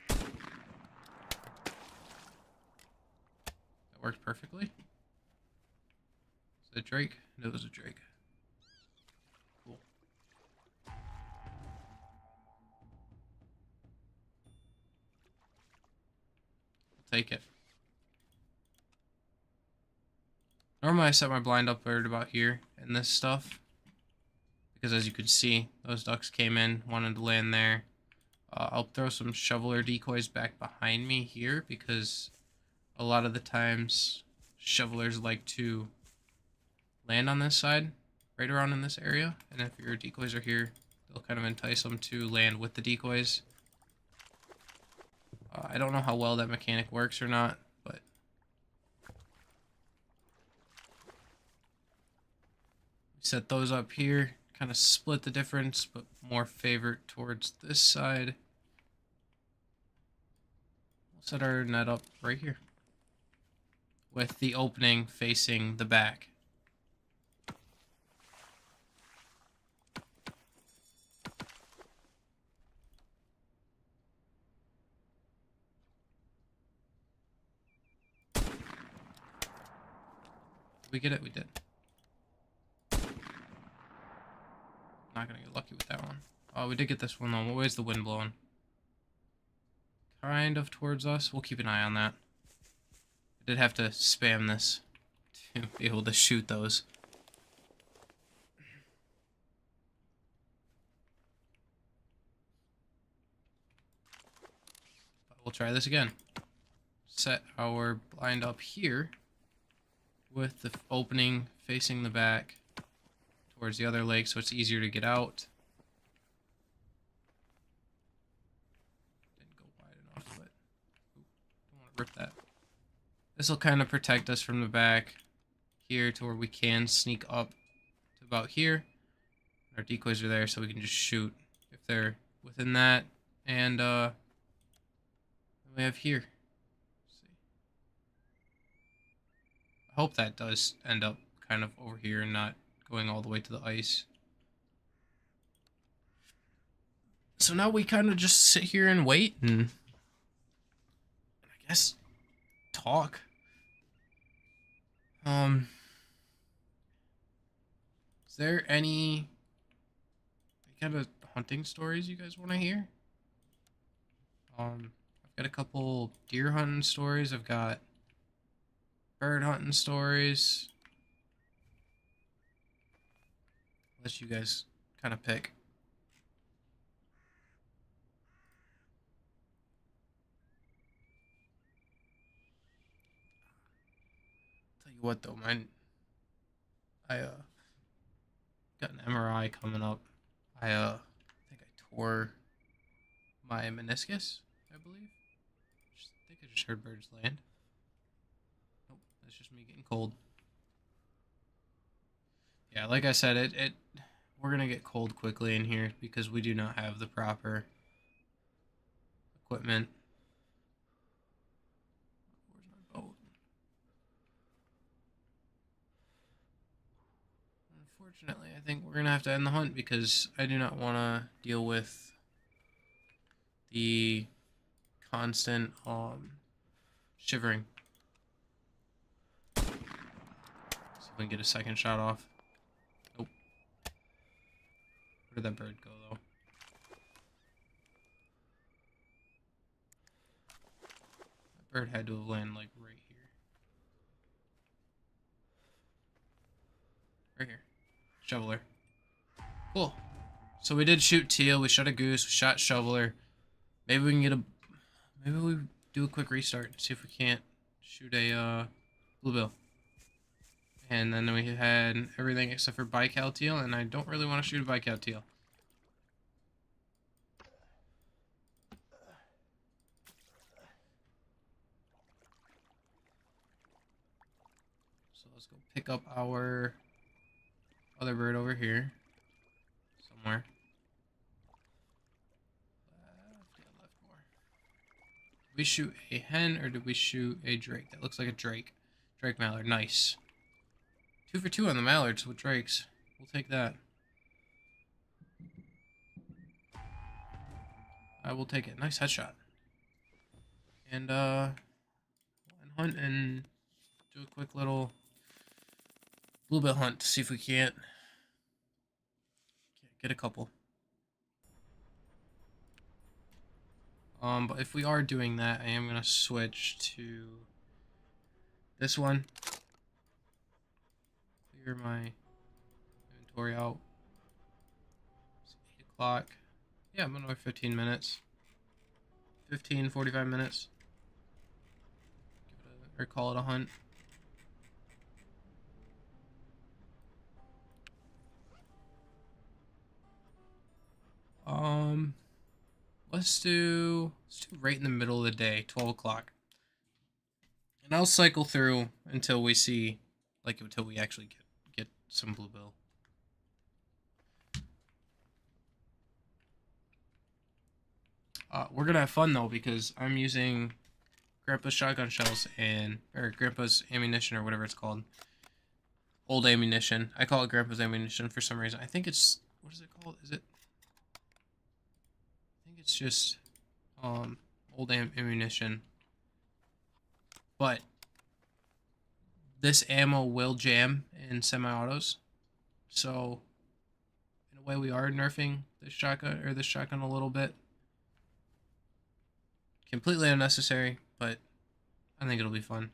That worked perfectly. Is that Drake? No, it was a Drake. Cool. I'll take it. Normally I set my blind up right about here in this stuff. Because as you can see, those ducks came in, wanted to land there. I'll throw some shoveler decoys back behind me here because a lot of the times shovelers like to land on this side, right around in this area. And if your decoys are here, they'll kind of entice them to land with the decoys. I don't know how well that mechanic works or not, but we set those up here, kind of split the difference, but more favored towards this side. We'll set our net up right here with the opening facing the back. We get it? We did. Not gonna get lucky with that one. Oh, we did get this one though. What way is the wind blowing? Kind of towards us. We'll keep an eye on that. I did have to spam this to be able to shoot those. But we'll try this again. Set our blind up here with the opening facing the back towards the other lake so it's easier to get out. Didn't go wide enough, but don't want to rip that. This will kind of protect us from the back here to where we can sneak up to about here. Our decoys are there so we can just shoot if they're within that. And we have here. I hope that does end up kind of over here and not going all the way to the ice. So now we kind of just sit here and wait and I guess talk. Is there any kind of hunting stories you guys want to hear? I've got a couple deer hunting stories. I've got bird hunting stories. Let you guys kind of pick. Tell you what though, I got an MRI coming up. I think I tore my meniscus, I believe. I think I just heard birds land. Nope, that's just me getting cold. Yeah, like I said, we're gonna get cold quickly in here because we do not have the proper equipment. Where's my boat? Unfortunately, I think we're gonna have to end the hunt because I do not want to deal with the constant shivering. See if we can get a second shot off. Nope. Where did that bird go though? That bird had to have landed like right here. Right here. Shoveler. Cool. So we did shoot teal, we shot a goose, we shot shoveler. Maybe we can get a... Maybe we do a quick restart and see if we can't shoot a bluebill. And then we had everything except for bical teal, and I don't really want to shoot a bical teal. So let's go pick up our other bird over here. Somewhere. Left more. Did we shoot a hen or did we shoot a drake? That looks like a drake. Drake mallard. Nice. 2 for 2 on the mallards with drakes. We'll take that. I will take it. Nice headshot. And hunt and do a quick little bit hunt to see if we can't get a couple. But if we are doing that, I am gonna switch to this one. Clear my inventory out. It's 8 o'clock. Yeah, I'm another 15 minutes. 45 minutes. Or call it a hunt. Let's do right in the middle of the day, 12 o'clock. And I'll cycle through until we see, like, until we actually get some bluebill. We're gonna have fun though, because I'm using Grandpa's shotgun shells or Grandpa's ammunition, or whatever it's called. Old ammunition. I call it Grandpa's ammunition for some reason. I think it's, what is it called? I think it's just old ammunition. But this ammo will jam in semi-autos, so in a way we are nerfing this shotgun a little bit. Completely unnecessary, but I think it'll be fun.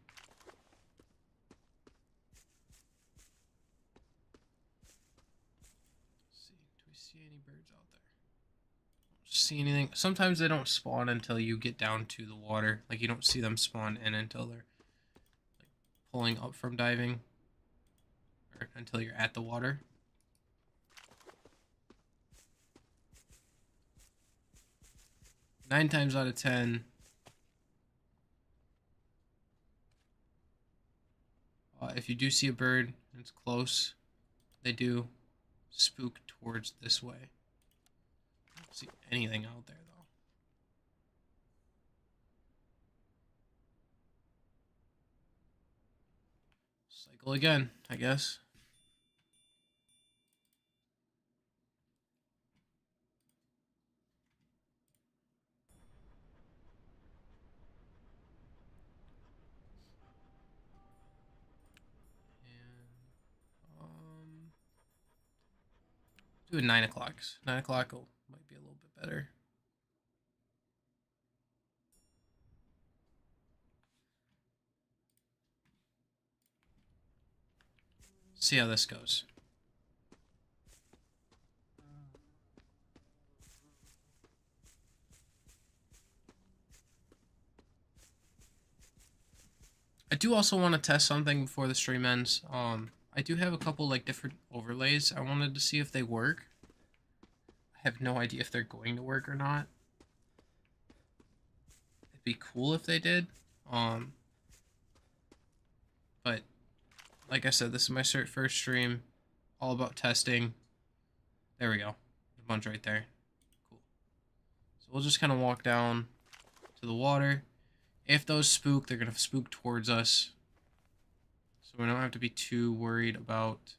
Let's see, do we see any birds out there? Don't see anything. Sometimes they don't spawn until you get down to the water. Like, you don't see them spawn in until they're like pulling up from diving, or until you're at the water. Nine times out of 10, if you do see a bird and it's close, they do spook towards this way. I don't see anything out there though. Cycle again, I guess. Do it 9 o'clock. 9 o'clock might be a little bit better. See how this goes. I do also want to test something before the stream ends. I do have a couple like different overlays. I wanted to see if they work. I have no idea if they're going to work or not. It'd be cool if they did. But like I said, this is my first stream, all about testing. There we go. The bunch right there. Cool. So we'll just kind of walk down to the water. If those spook, they're going to spook towards us. So we don't have to be too worried about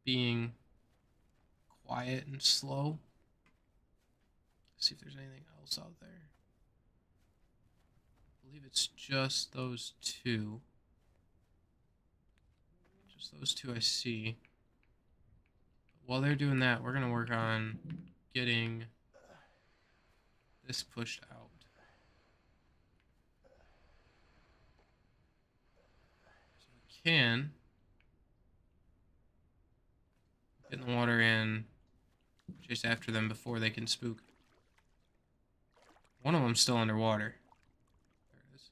being quiet and slow. Let's see if there's anything else out there. I believe it's just those two. Just those two I see. While they're doing that, we're going to work on getting this pushed out. So we can get in the water and chase after them before they can spook. One of them's still underwater. There it is.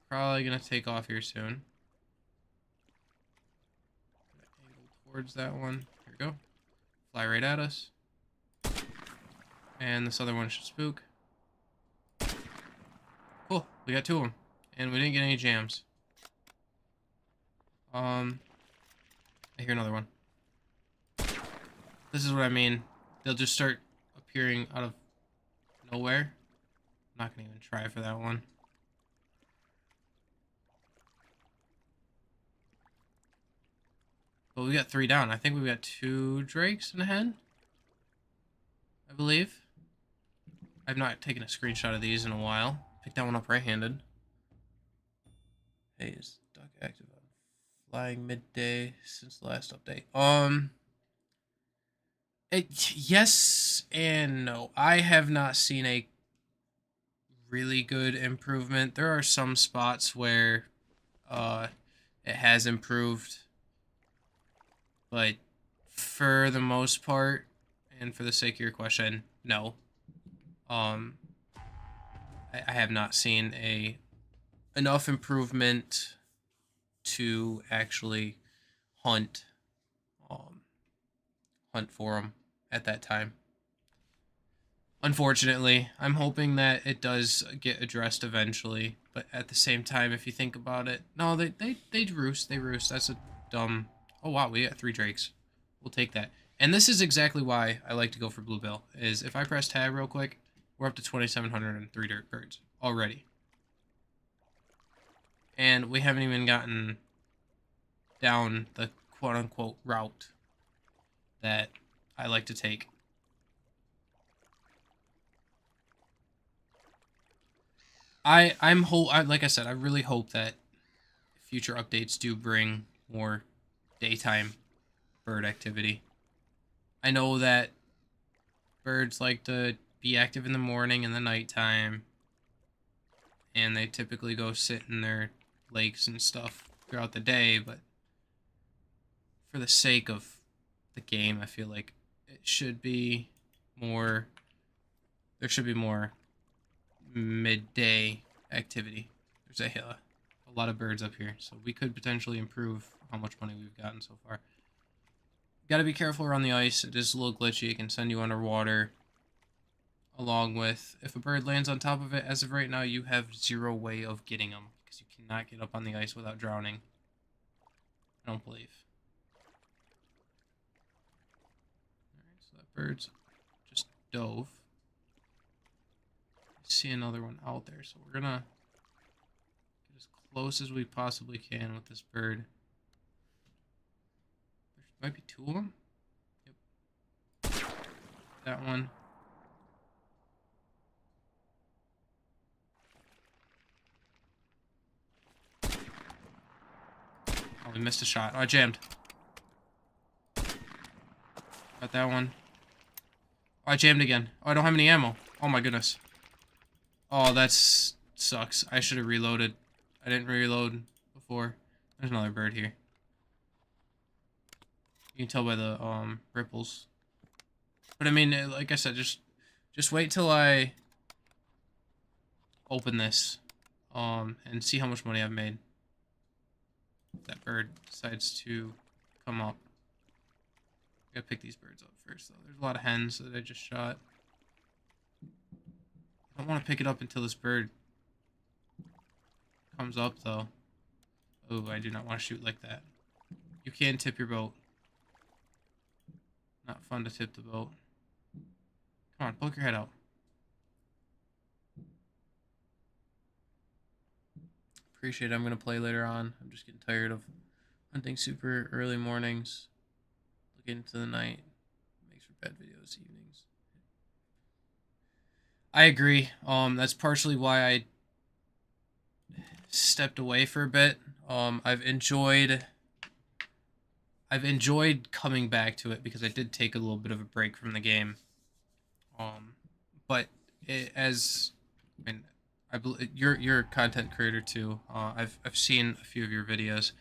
Probably going to take off here soon. Angle towards that one. Here we go. Fly right at us. And this other one should spook. Cool. We got two of them. And we didn't get any jams. I hear another one. This is what I mean. They'll just start appearing out of nowhere. I'm not going to even try for that one. But we got 3 down. I think we got 2 drakes and a hen, I believe. I've not taken a screenshot of these in a while. Pick that one up right-handed. Hey, is duck active on flying midday since the last update? Yes and no. I have not seen a really good improvement. There are some spots where it has improved, but for the most part, and for the sake of your question, no. Um, I have not seen enough improvement to actually hunt um, hunt for them at that time. Unfortunately, I'm hoping that it does get addressed eventually. But at the same time, if you think about it, no, they roost. They roost. That's a dumb. Oh wow, we got 3 drakes. We'll take that. And this is exactly why I like to go for bluebill. Is if I press tab real quick, we're up to 2,703 dirt birds already, and we haven't even gotten down the quote unquote route that I like to take. Like I said, I really hope that future updates do bring more daytime bird activity. I know that birds like to be active in the morning and the nighttime, and they typically go sit in their lakes and stuff throughout the day, but for the sake of the game, I feel like it should be more there should be more midday activity. There's a lot of birds up here, so we could potentially improve how much money we've gotten so far. Gotta be careful around the ice. It is a little glitchy. It can send you underwater. Along with, if a bird lands on top of it, as of right now, you have 0 way of getting them, because you cannot get up on the ice without drowning. I don't believe. Alright, so that bird's just dove. I see another one out there, so we're gonna get as close as we possibly can with this bird. There might be 2 of them. Yep. That one. Oh, we missed a shot. Oh, I jammed. Got that one. Oh, I jammed again. Oh, I don't have any ammo. Oh my goodness. Oh, that sucks. I should have reloaded. I didn't reload before. There's another bird here. You can tell by the ripples. But I mean, like I said, just wait till I open this and see how much money I've made. That bird decides to come up. I gotta pick these birds up first, though. There's a lot of hens that I just shot. I don't want to pick it up until this bird comes up, though. Oh, I do not want to shoot like that. You can tip your boat. Not fun to tip the boat. Come on, poke your head out. Appreciate it. I'm going to play later on. I'm just getting tired of hunting super early mornings. Looking into the night. Makes for bad videos evenings. I agree. That's partially why I stepped away for a bit. I've enjoyed coming back to it because I did take a little bit of a break from the game. But I mean, I believe you're a content creator too. I've seen a few of your videos.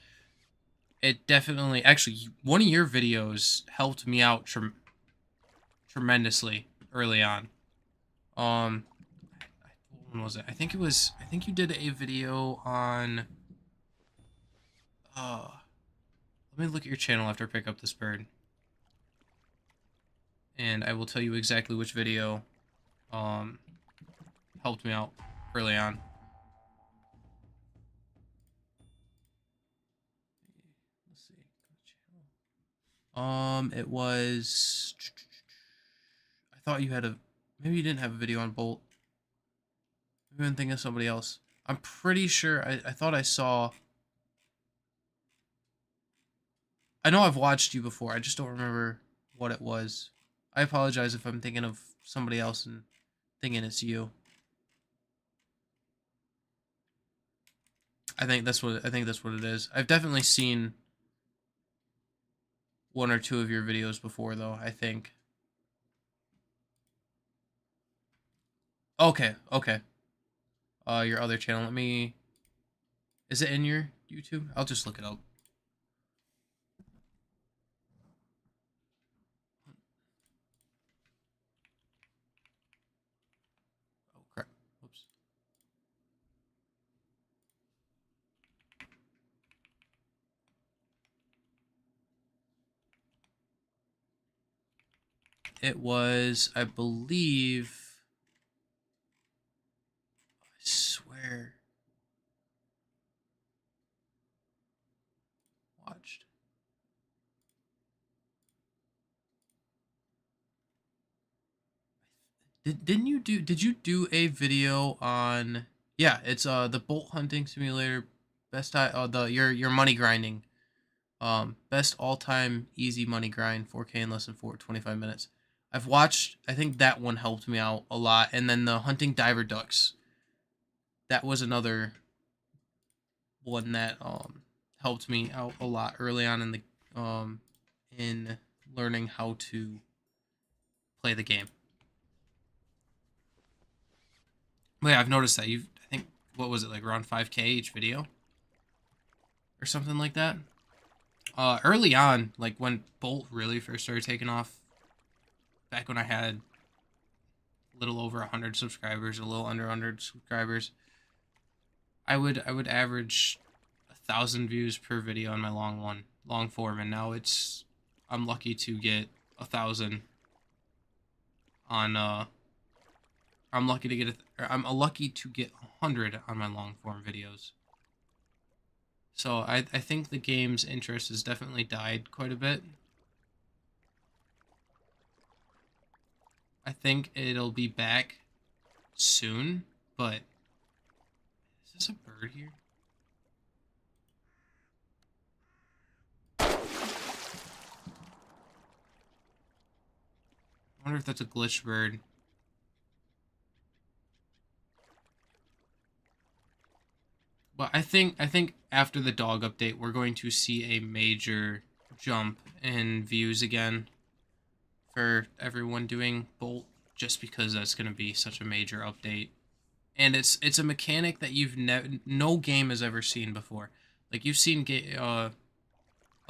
It definitely, actually, one of your videos helped me out tremendously early on. When was it? I think you did a video on. Let me look at your channel after I pick up this bird, and I will tell you exactly which video, helped me out early on. Let's see. It was. I thought you had maybe you didn't have a video on Bolt. Maybe I'm thinking of somebody else. I'm pretty sure I thought I saw. I know I've watched you before. I just don't remember what it was. I apologize if I'm thinking of somebody else and thinking it's you. I think that's what it is. I've definitely seen one or two of your videos before though, I think. Okay, okay. Your other channel. Let me Is it in your YouTube? I'll just look it up. Oh crap. Whoops. It was, I believe, I swear, watched. Did you do a video on, yeah, it's the bolt hunting simulator best the your money grinding. Best all-time easy money grind 4K in less than 25 minutes. I've watched, I think that one helped me out a lot, and then the hunting diver ducks. That was another one that helped me out a lot early on in learning how to play the game. But yeah, I've noticed that you've, I think, what was it, like around 5K each video or something like that. Early on, like when Bolt really first started taking off, back when I had a little over 100 subscribers, a little under 100 subscribers, I would average 1,000 views per video on my long form, and now it's, I'm lucky to get 1,000 on I'm lucky to get I'm lucky to get 100 on my long form videos. So I think the game's interest has definitely died quite a bit. I think it'll be back soon, but is this a bird here? I wonder if that's a glitch bird. But I think after the dog update, we're going to see a major jump in views again for everyone doing Bolt, just because that's going to be such a major update. And it's a mechanic that you've never, no game has ever seen before. Like you've seen a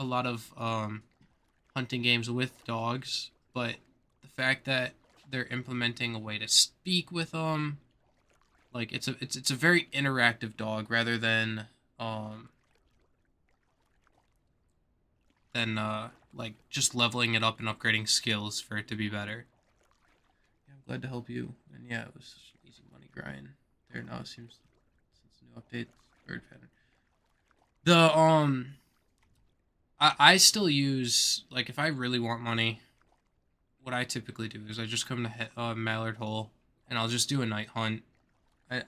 lot of hunting games with dogs, but the fact that they're implementing a way to speak with them, like it's a very interactive dog rather um than like just leveling it up and upgrading skills for it to be better. Yeah, I'm glad to help you. And yeah, it was such an easy money grind. There now it seems since the new update, bird pattern. The I still use, like, if I really want money, what I typically do is I just come to Mallard Hole and I'll just do a night hunt. I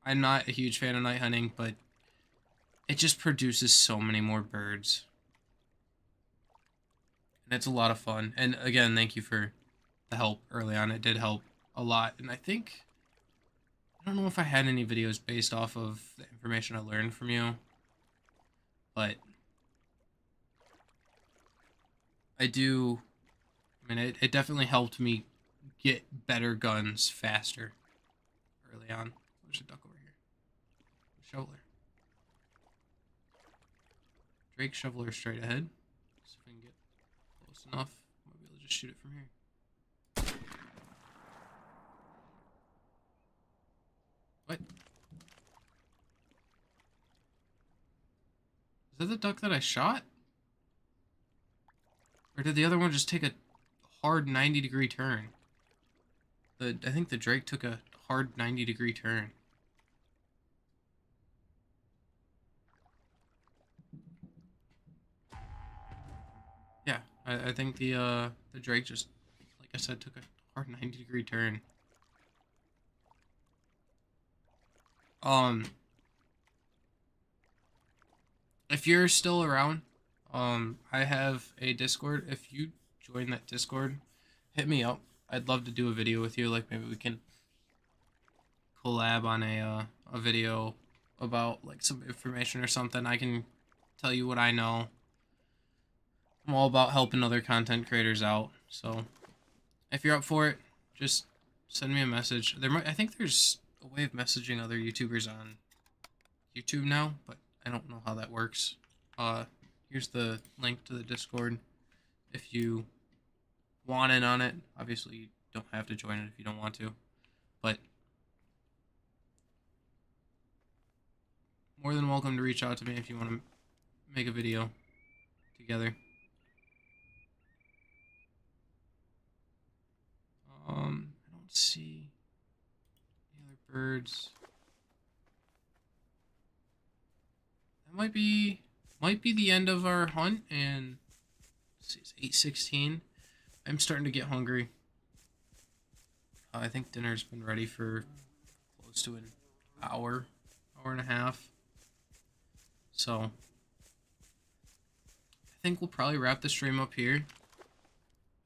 I'm not a huge fan of night hunting, but it just produces so many more birds, and it's a lot of fun. And again, thank you for the help early on. It did help a lot, and I think, I don't know if I had any videos based off of the information I learned from you, but I do. I mean, it definitely helped me get better guns faster early on. There's a duck over here. Shoveler. Drake shoveler straight ahead. See if we can get close enough. Might be able to just shoot it from here. What? Is that the duck that I shot? Or did the other one just take a hard 90-degree turn? I think the Drake took a hard 90-degree turn. Yeah, I think the Drake just, like I said, took a hard 90-degree turn. Um, if you're still around, I have a Discord. If you join that Discord, hit me up. I'd love to do a video with you. Like maybe we can collab on a video about like some information or something. I can tell you what I know. I'm all about helping other content creators out. So if you're up for it, just send me a message. I think there's a way of messaging other YouTubers on YouTube now, but I don't know how that works. Uh, Here's the link to the Discord if you want in on it. Obviously, you don't have to join it if you don't want to, but more than welcome to reach out to me if you want to make a video together. I don't see any other birds. That might be the end of our hunt, and it's 8:16. I'm starting to get hungry. I think dinner's been ready for close to an hour, hour and a half. So I think we'll probably wrap the stream up here.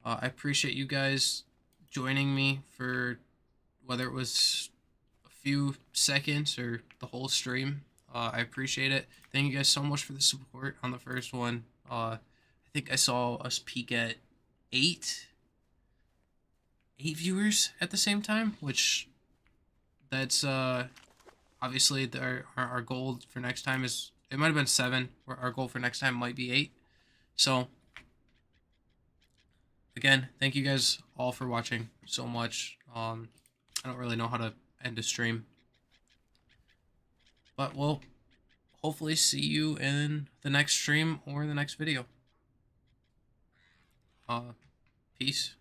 I appreciate you guys joining me for whether it was a few seconds or the whole stream. I appreciate it. Thank you guys so much for the support on the first one. I think I saw us peak at eight viewers at the same time, which that's obviously our goal for next time is, it might have been 7, where our goal for next time might be 8. So again, thank you guys all for watching so much. I don't really know how to end a stream, but we'll hopefully see you in the next stream or the next video. Peace.